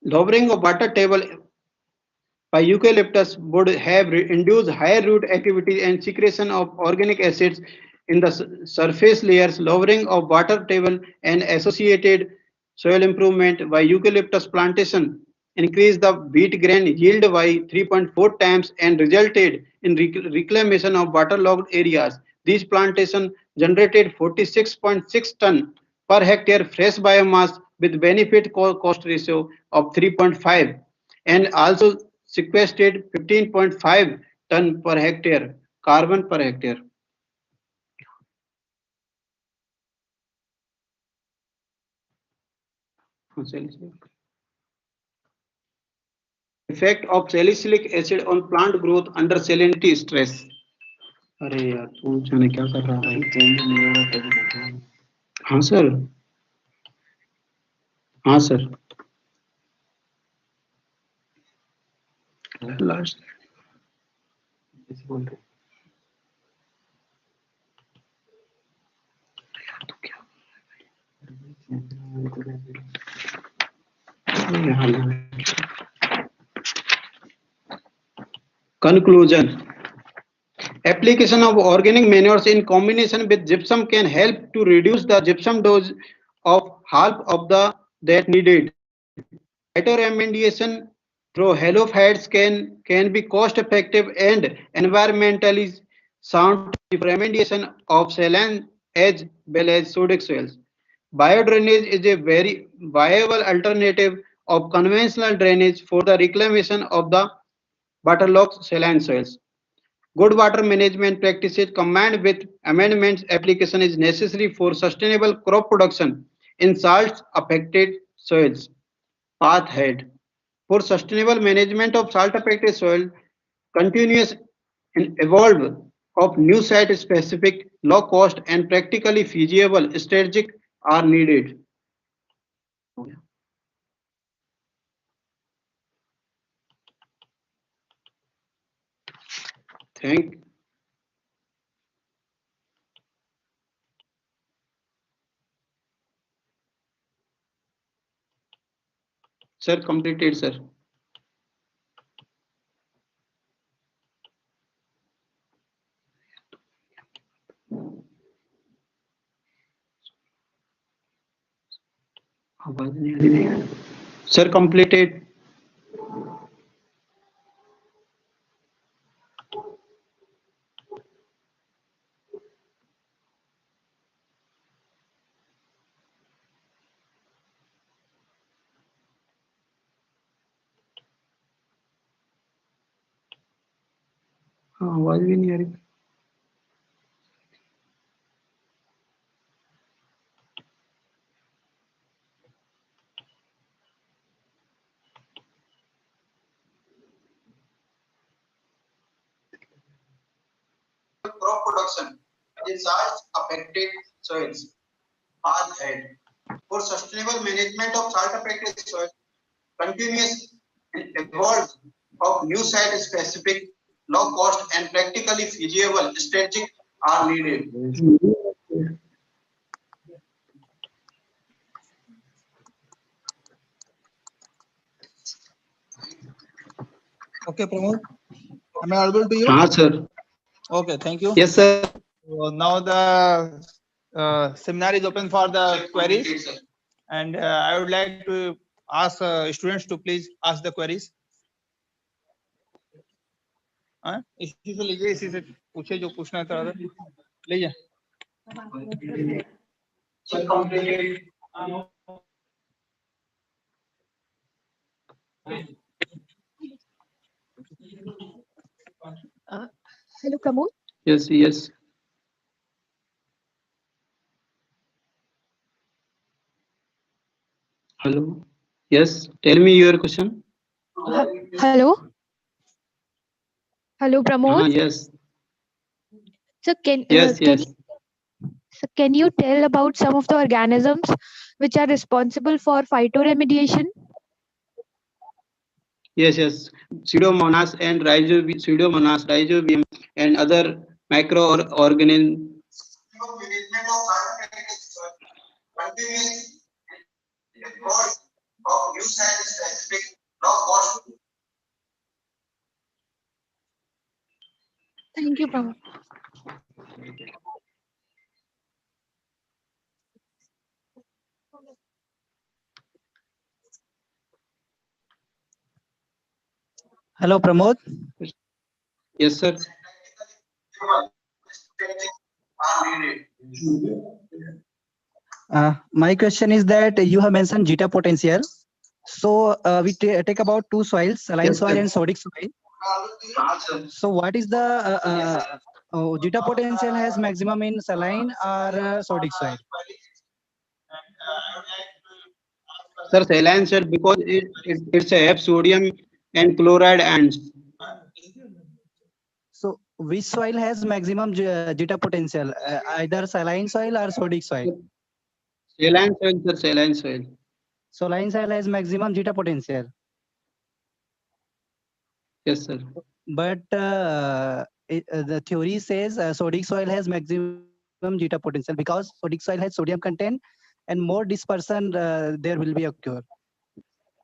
Lowering of water table by eucalyptus would have induced higher root activity and secretion of organic acids in the surface layers, lowering of water table and associated soil improvement by eucalyptus plantation increased the wheat grain yield by 3.4 times and resulted in reclamation of waterlogged areas. These plantations generated 46.6 ton per hectare fresh biomass with benefit cost ratio of 3.5 and also sequestered 15.5 ton per hectare carbon per hectare. Effect of salicylic acid on plant growth under salinity stress. अरे यार तू जाने क्या कर रहा है? हाँ sir, हाँ sir. Last Conclusion. Application of organic manures in combination with gypsum can help to reduce the gypsum dose of half of the that needed. Phytoremediation through halophytes can be cost effective and environmentally sound remediation of saline as well as sodic soils. Biodrainage is a very viable alternative of conventional drainage for the reclamation of the waterlogged saline soils. Good water management practices combined with amendments application is necessary for sustainable crop production in salt affected soils. Path ahead. For sustainable management of salt affected soil, continuous and evolve of new site specific, low cost and practically feasible strategic are needed. Thank Sir, completed, sir. Sir, completed. आवाज भी नहीं आ रही. Crop production in salt affected soils. Path ahead. For sustainable management of salt affected soils, continuous and evolved of new site-specific, low-cost, and practically feasible strategies are needed. Okay, Pramod. Am I audible to you? हाँ sir. Okay, thank you. Yes sir. So now the seminar is open for the queries, and I would like to ask students to please ask the queries. हाँ? इसी से लीजिए, इसी से पूछे जो पूछना था लीजिए. Hello, Pramod. Yes, yes. Hello. Yes, tell me your question. Hello. Hello, Pramod. Yes. So Yes, yes. can you tell about some of the organisms which are responsible for phytoremediation? Yes, yes. Pseudomonas and Pseudomonas, Rhizobium, and other microorganisms. Thank you, Pramod. Hello, Pramod. Yes, sir. My question is that you have mentioned zeta potential. So we take about two soils, saline Yes, soil sir. and sodic soil. So what is the zeta potential has maximum in saline or sodic soil? Sir, saline soil because it's a have sodium and chloride ions. So which soil has maximum zeta potential? Either saline soil or sodic soil? Saline soil, sir, saline soil. Saline soil has maximum zeta potential. Yes, sir. But the theory says sodic soil has maximum zeta potential because sodic soil has sodium content and more dispersion there will be occur.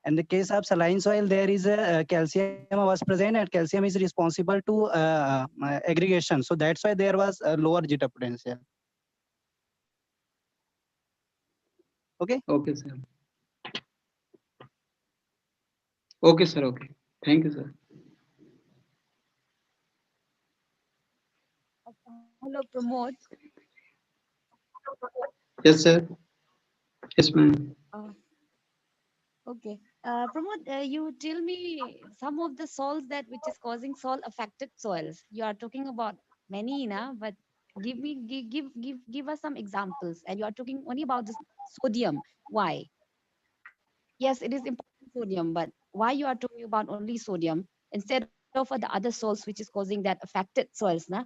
In the case of saline soil, there is a calcium was present and calcium is responsible to aggregation. So that's why there was a lower zeta potential. Okay. Okay, sir. Okay, sir. Okay. Thank you, sir. Hello, Pramod. Yes, sir. Yes, ma'am. Okay. Pramod, you tell me some of the soils that which is causing soil affected soils. You are talking about many, but give us some examples. And you are talking only about this sodium. Why? Yes, it is important sodium, but why you are talking about only sodium instead of the other soils which is causing that affected soils, na?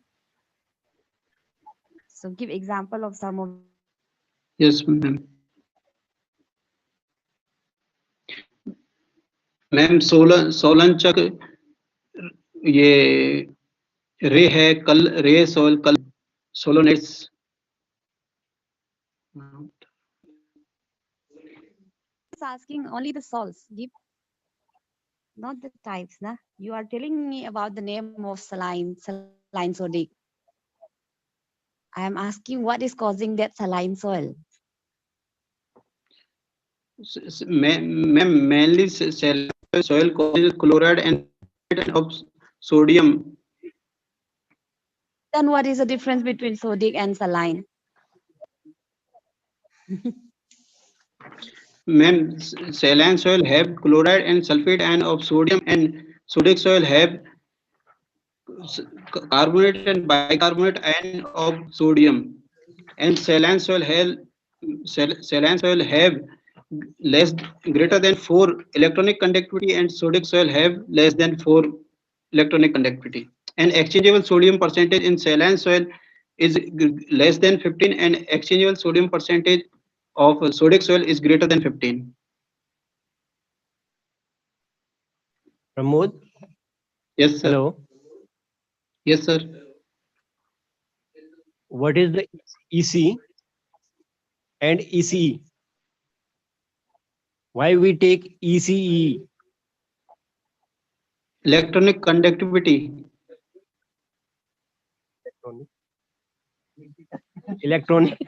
So give example of some of. Yes, ma'am. Ma'am solonchak ये रे है कल रे सोल कल solonetz It's asking only the salts, not the types, na? You are telling me about the name of saline sodic. I am asking what is causing that saline soil. Ma'am mainly soil causes chloride and of sodium. Then what is the difference between sodic and saline? Ma'am, saline soil have chloride and sulfate ion of sodium, and sodic soil have carbonate and bicarbonate ion of sodium. And saline soil have less greater than 4 electronic conductivity, and sodic soil have less than 4 electronic conductivity. And exchangeable sodium percentage in saline soil is less than 15, and exchangeable sodium percentage of sodic soil is greater than 15. Pramod, Yes, sir. hello. Yes, sir. What is the EC and ECE? Why we take ECE? Electronic conductivity. Electronic,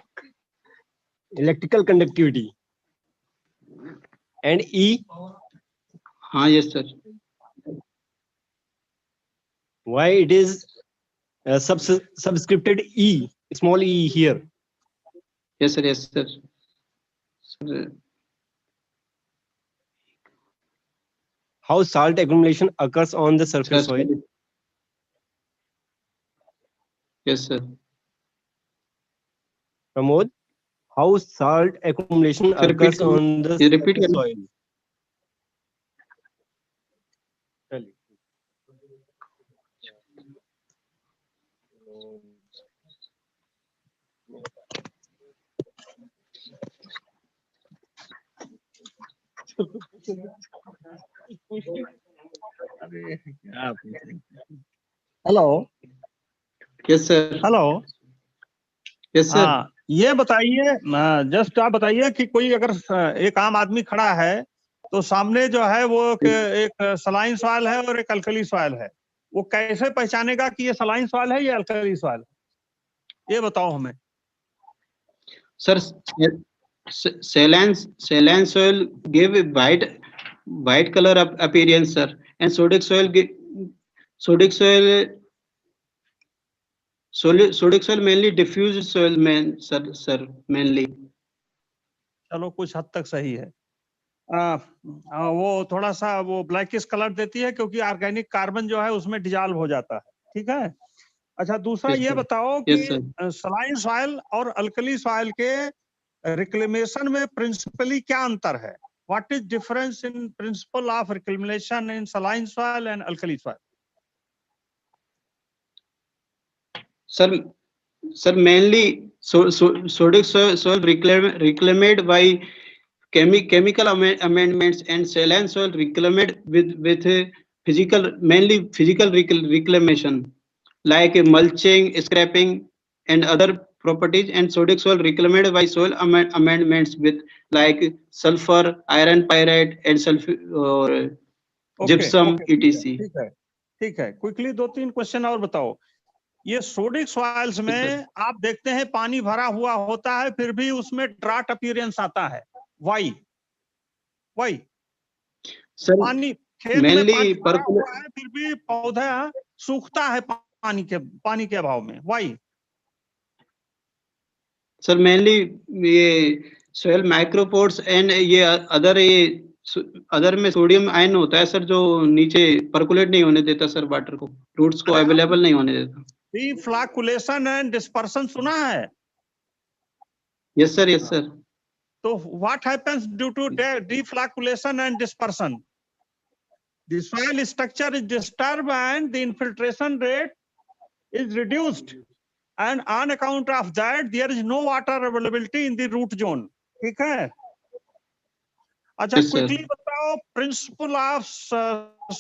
electrical conductivity. And E, Yes, sir. why it is subscripted E, small e here? Yes, sir. Yes, sir. Sir, How salt accumulation occurs on the surface sir, soil? yes, sir. Pramod, how salt accumulation Sir, repeat, occurs on the you repeat surface again. soil? Hello Yes, sir. Hello Yes, sir. हाँ ये बताइए, just आप बताइए कि कोई अगर एक आम आदमी खड़ा है तो सामने जो है वो एक सलाइन सॉइल है और एक अल्कली सॉइल है, वो कैसे पहचानेगा कि ये सलाइन सॉइल है या अल्कली सॉइल? ये बताओ हमें। Sir, saline soil give a white color appearance, sir, and sodic soil mainly diffuse soil, sir, mainly. चलो कुछ हद तक सही है। वो थोड़ा सा वो ब्लैकिश कलर देती है क्योंकि ऑर्गेनिक कार्बन जो है उसमें डिजॉल्व हो जाता है, ठीक है। अच्छा दूसरा Yes, ये sir. बताओ Yes, कि sir. सलाइन सॉइल और अल्कली सॉइल के रिक्लेमेशन में प्रिंसिपली क्या अंतर है? What is difference in principle of reclamation in saline soil and alkali soil? Sir, mainly sodic soil reclaimed by chemical amendments, and saline soil reclaimed with mainly physical reclamation, like mulching, scraping, and other properties, and sodic soil reclaimed by soil amendments with like sulfur, iron pyrite, and sulfur or gypsum, etc. ठीक है, quickly दो तीन question और बताओ। ये sodic soils में आप देखते हैं पानी भरा हुआ होता है फिर भी उसमें ड्राट अपीयरेंस आता है, व्हाई? Sir, पानी खेत में mainly पानी भरा हुआ है फिर भी पौधा सूखता है पानी के अभाव में, व्हाई? सर मेनली ये सोयल माइक्रोपोर्स एंड ये अदर में सोडियम आयन होता है सर, जो नीचे परकुलेट नहीं होने देता सर, वाटर को, रूट्स को अवेलेबल नहीं होने देता। डिफ्लैकुलेशन एंड डिस्पर्सन सुना है? Yes sir, yes sir. तो what happens due to deflocculation and dispersion? The soil structure is disturbed and the infiltration rate is reduced, and on account of that there is no water availability in the root zone, ठीक है? अच्छा quickly बताओ principle of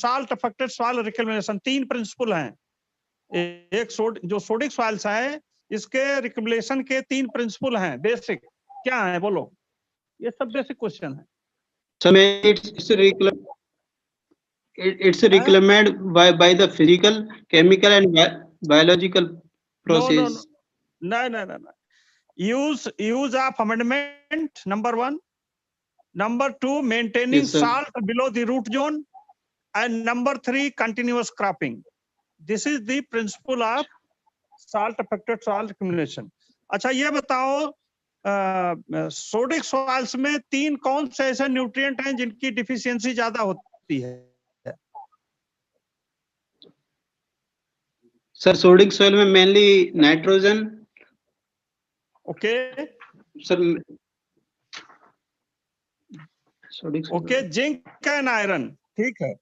salt affected soil reclamation. तीन principal हैं, एक जो sodic soils है इसके रिक्लेमेशन के तीन प्रिंसिपल हैं बेसिक, क्या है बोलो? ये सब बेसिक क्वेश्चन है। It's reclaimed by the physical, chemical and biological process. No. Use of amendment, number one. Number two, maintaining salt below the root zone. And number three, continuous cropping. This is the principle of salt affected soil accumulation. अच्छा ये बताओ sodic soils में तीन कौन से ऐसे nutrient हैं जिनकी डिफिशियंसी ज्यादा होती है? सर सोडिक सॉइल में mainly nitrogen. Okay sir okay, zinc and iron, ठीक है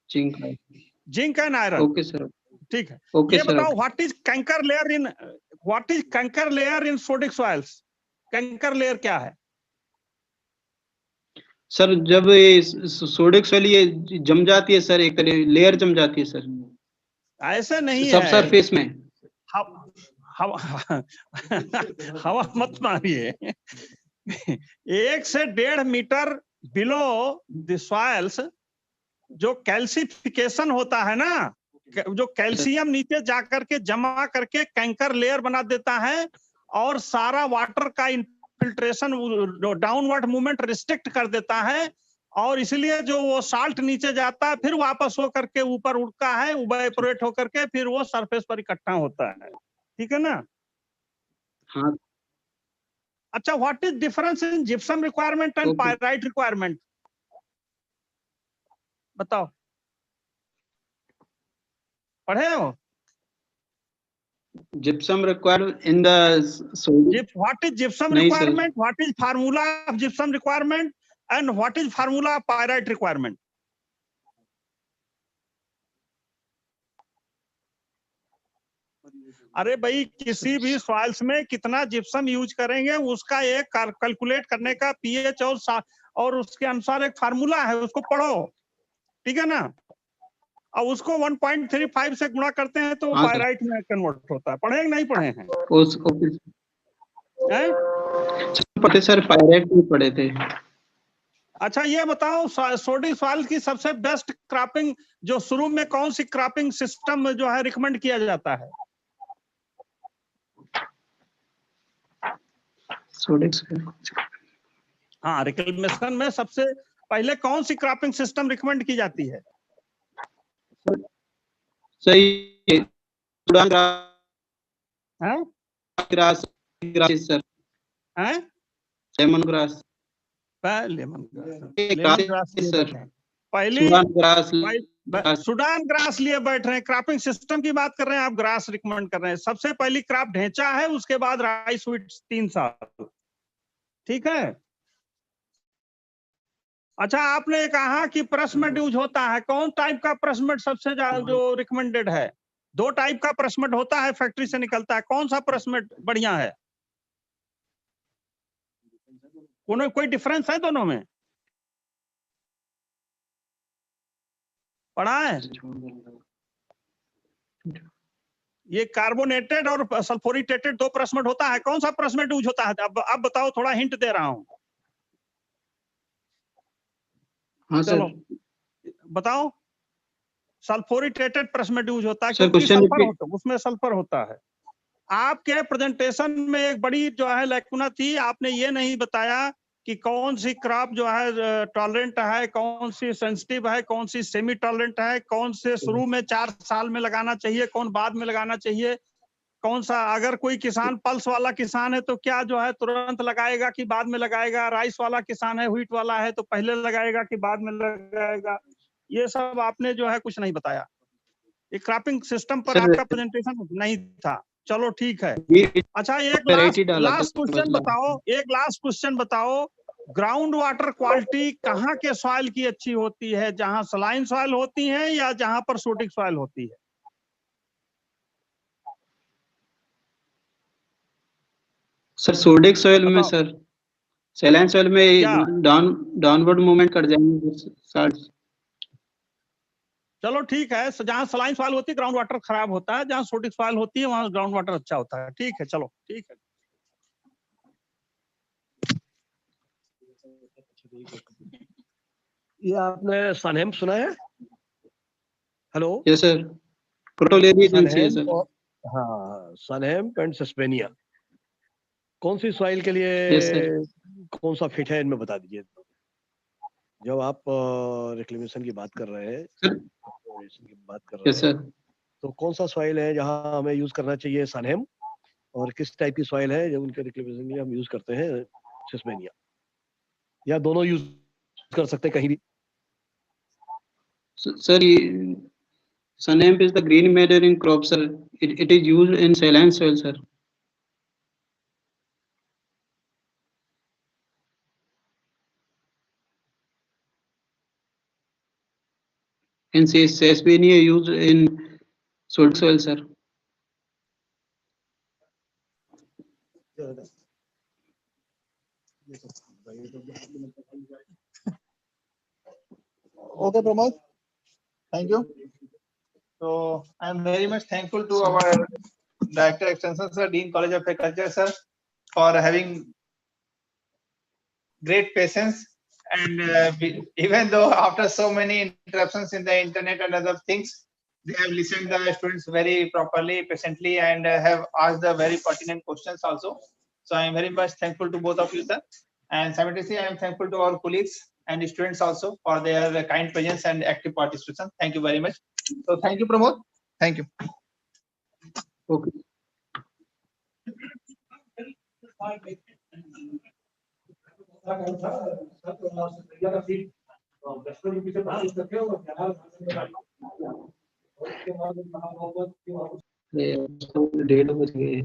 zinc and iron, okay sir, ठीक है। ओके ये सर। बताओ what is canker layer in sodic soils? Canker layer क्या है? सर जब ये सोडिक सॉइल ये जम जाती है सर, एक लेयर जम जाती है सर ऐसे नहीं सब है। सरफेस में। हवा हवा मत मारिए। 1 से 1.5 मीटर बिलो द सॉइल्स जो कैल्सिफिकेशन होता है ना, जो कैल्शियम नीचे जाकर के जमा करके कैंकर लेयर बना देता है और सारा वाटर का इन्फिल्ट्रेशन डाउनवर्ड मूवमेंट रिस्ट्रिक्ट कर देता है, और इसलिए जो वो साल्ट नीचे जाता है फिर वापस हो करके ऊपर उड़ता है, इवेपोरेट होकर के फिर वो सरफेस पर इकट्ठा होता है। ठीक है ना? हाँ अच्छा, what is difference in gypsum requirement and pyrite requirement? बताओ, पढ़े हो? Gypsum required in the What is gypsum नहीं sir. requirement? What is formula of gypsum requirement? And what is formula of pyrite requirement? अरे भाई, किसी भी soils में कितना जिप्सम यूज करेंगे उसका एक कैलकुलेट करने का पीएच और उसके अनुसार एक फार्मूला है, उसको पढ़ो। ठीक है ना? और उसको 1.35 से गुणा करते हैं तो हाँ सर। पायराइट में कन्वर्ट होता है। पढ़े कि नहीं पढ़े हैं? पढ़े सर, पायराइट में पढ़े थे। अच्छा, ये बताओ, सोडिक सॉइल की सबसे बेस्ट क्रॉपिंग जो शुरू में कौन सी क्रॉपिंग सिस्टम जो है रिकमेंड किया जाता है? हाँ, रिक्लेमेशन में सबसे पहले कौन सी क्रॉपिंग सिस्टम रिकमेंड की जाती है? सही हाँ? ग्रास सर, हैं? लेमन ग्रास लेमन ग्रास लिए सर, बैठे हैं। पहली सुडान ग्रास लिए बैठ रहे हैं। क्रॉपिंग सिस्टम की बात कर रहे हैं, आप ग्रास रिकमेंड कर रहे हैं। सबसे पहली क्रॉप ढेंचा है, उसके बाद राइस व्हीट 3 साल। ठीक है? अच्छा, आपने कहा कि प्रसमेट यूज होता है। कौन टाइप का प्रसमेट सबसे ज्यादा जो रिकमेंडेड है? 2 टाइप का प्रसमेट होता है, फैक्ट्री से निकलता है। कौन सा प्रसमेट बढ़िया है? कोई डिफरेंस है दोनों में? पढ़ा है? ये कार्बोनेटेड और सल्फोरेटेड 2 प्रसमेट होता है। कौन सा प्रसमेट यूज होता है? अब बताओ, थोड़ा हिंट दे रहा हूं। हाँ चलो सर। बताओ। सल्फोरेटेड प्रसमेट यूज होता है सर, क्योंकि क्वेश्चन सल्फर रिपीट। होता है, उसमें सल्फर होता है। आपके प्रेजेंटेशन में एक बड़ी जो है लैकुना थी, आपने ये नहीं बताया कि कौन सी क्रॉप जो है टॉलरेंट है, कौन सी सेंसिटिव है, कौन सी सेमी टॉलरेंट है, कौन से शुरू में 4 साल में लगाना चाहिए, कौन बाद में लगाना चाहिए, कौन सा, अगर कोई किसान पल्स वाला किसान है तो क्या जो है तुरंत लगाएगा कि बाद में लगाएगा, राइस वाला किसान है, व्हीट वाला है तो पहले लगाएगा कि बाद में लगाएगा, ये सब आपने जो है कुछ नहीं बताया। ये क्रॉपिंग सिस्टम पर आपका प्रेजेंटेशन नहीं था। चलो ठीक है। अच्छा, एक लास्ट क्वेश्चन बताओ, एक लास्ट क्वेश्चन बताओ, ग्राउंड वाटर क्वालिटी कहाँ के सॉइल की अच्छी होती है? जहां सलाइन सॉइल होती है या जहां पर सोडिक सॉइल होती है? सर सोडिक सॉइल में सर, सैलाइन सॉइल में डाउनवर्ड मूवमेंट कर जाएंगे। चलो ठीक है, जहां सलाइन सॉइल होती है ग्राउंड वाटर खराब होता है, जहां सोडिक सॉइल होती है वहां ग्राउंड वाटर अच्छा होता है। ठीक है, चलो ठीक है। ये आपने सनहेम सुना है? हेलो? यस सर, प्रोटोलेरिया एजेंसी है सर। हाँ, सनहेम एंड सस्पेनिया कौन सी सॉइल के लिए कौन सा फिट है, इनमें बता दीजिए। जब आप रिक्लेमेशन की बात कर रहे हैं, तो कौन सा सॉइल है जहां हमें यूज करना चाहिए सनहेम, और किस टाइप की सॉइल है जो उनके रिक्लेमेशन के लिए हम यूज करते हैं सस्पेनिया, या दोनों यूज कर सकते हैं कहीं भी? Sir, Sunhemp is the green mattering crop, sir. It is used in saline soil, sir. And Sesbania used in sodic soil, sir. Okay, Pramod. Thank you. So I am very much thankful to our Director Extension, sir, Dean College of Agriculture, sir, for having great patience. And even though after so many interruptions in the internet and other things, they have listened the students very properly, patiently, and have asked the very pertinent questions also. So I am very much thankful to both of you, sir. And simultaneously, I am thankful to our colleagues and students also for their kind presence and active participation. Thank you very much. So thank you, Pramod. Thank you. Okay. ये तो 1:30 बज गए।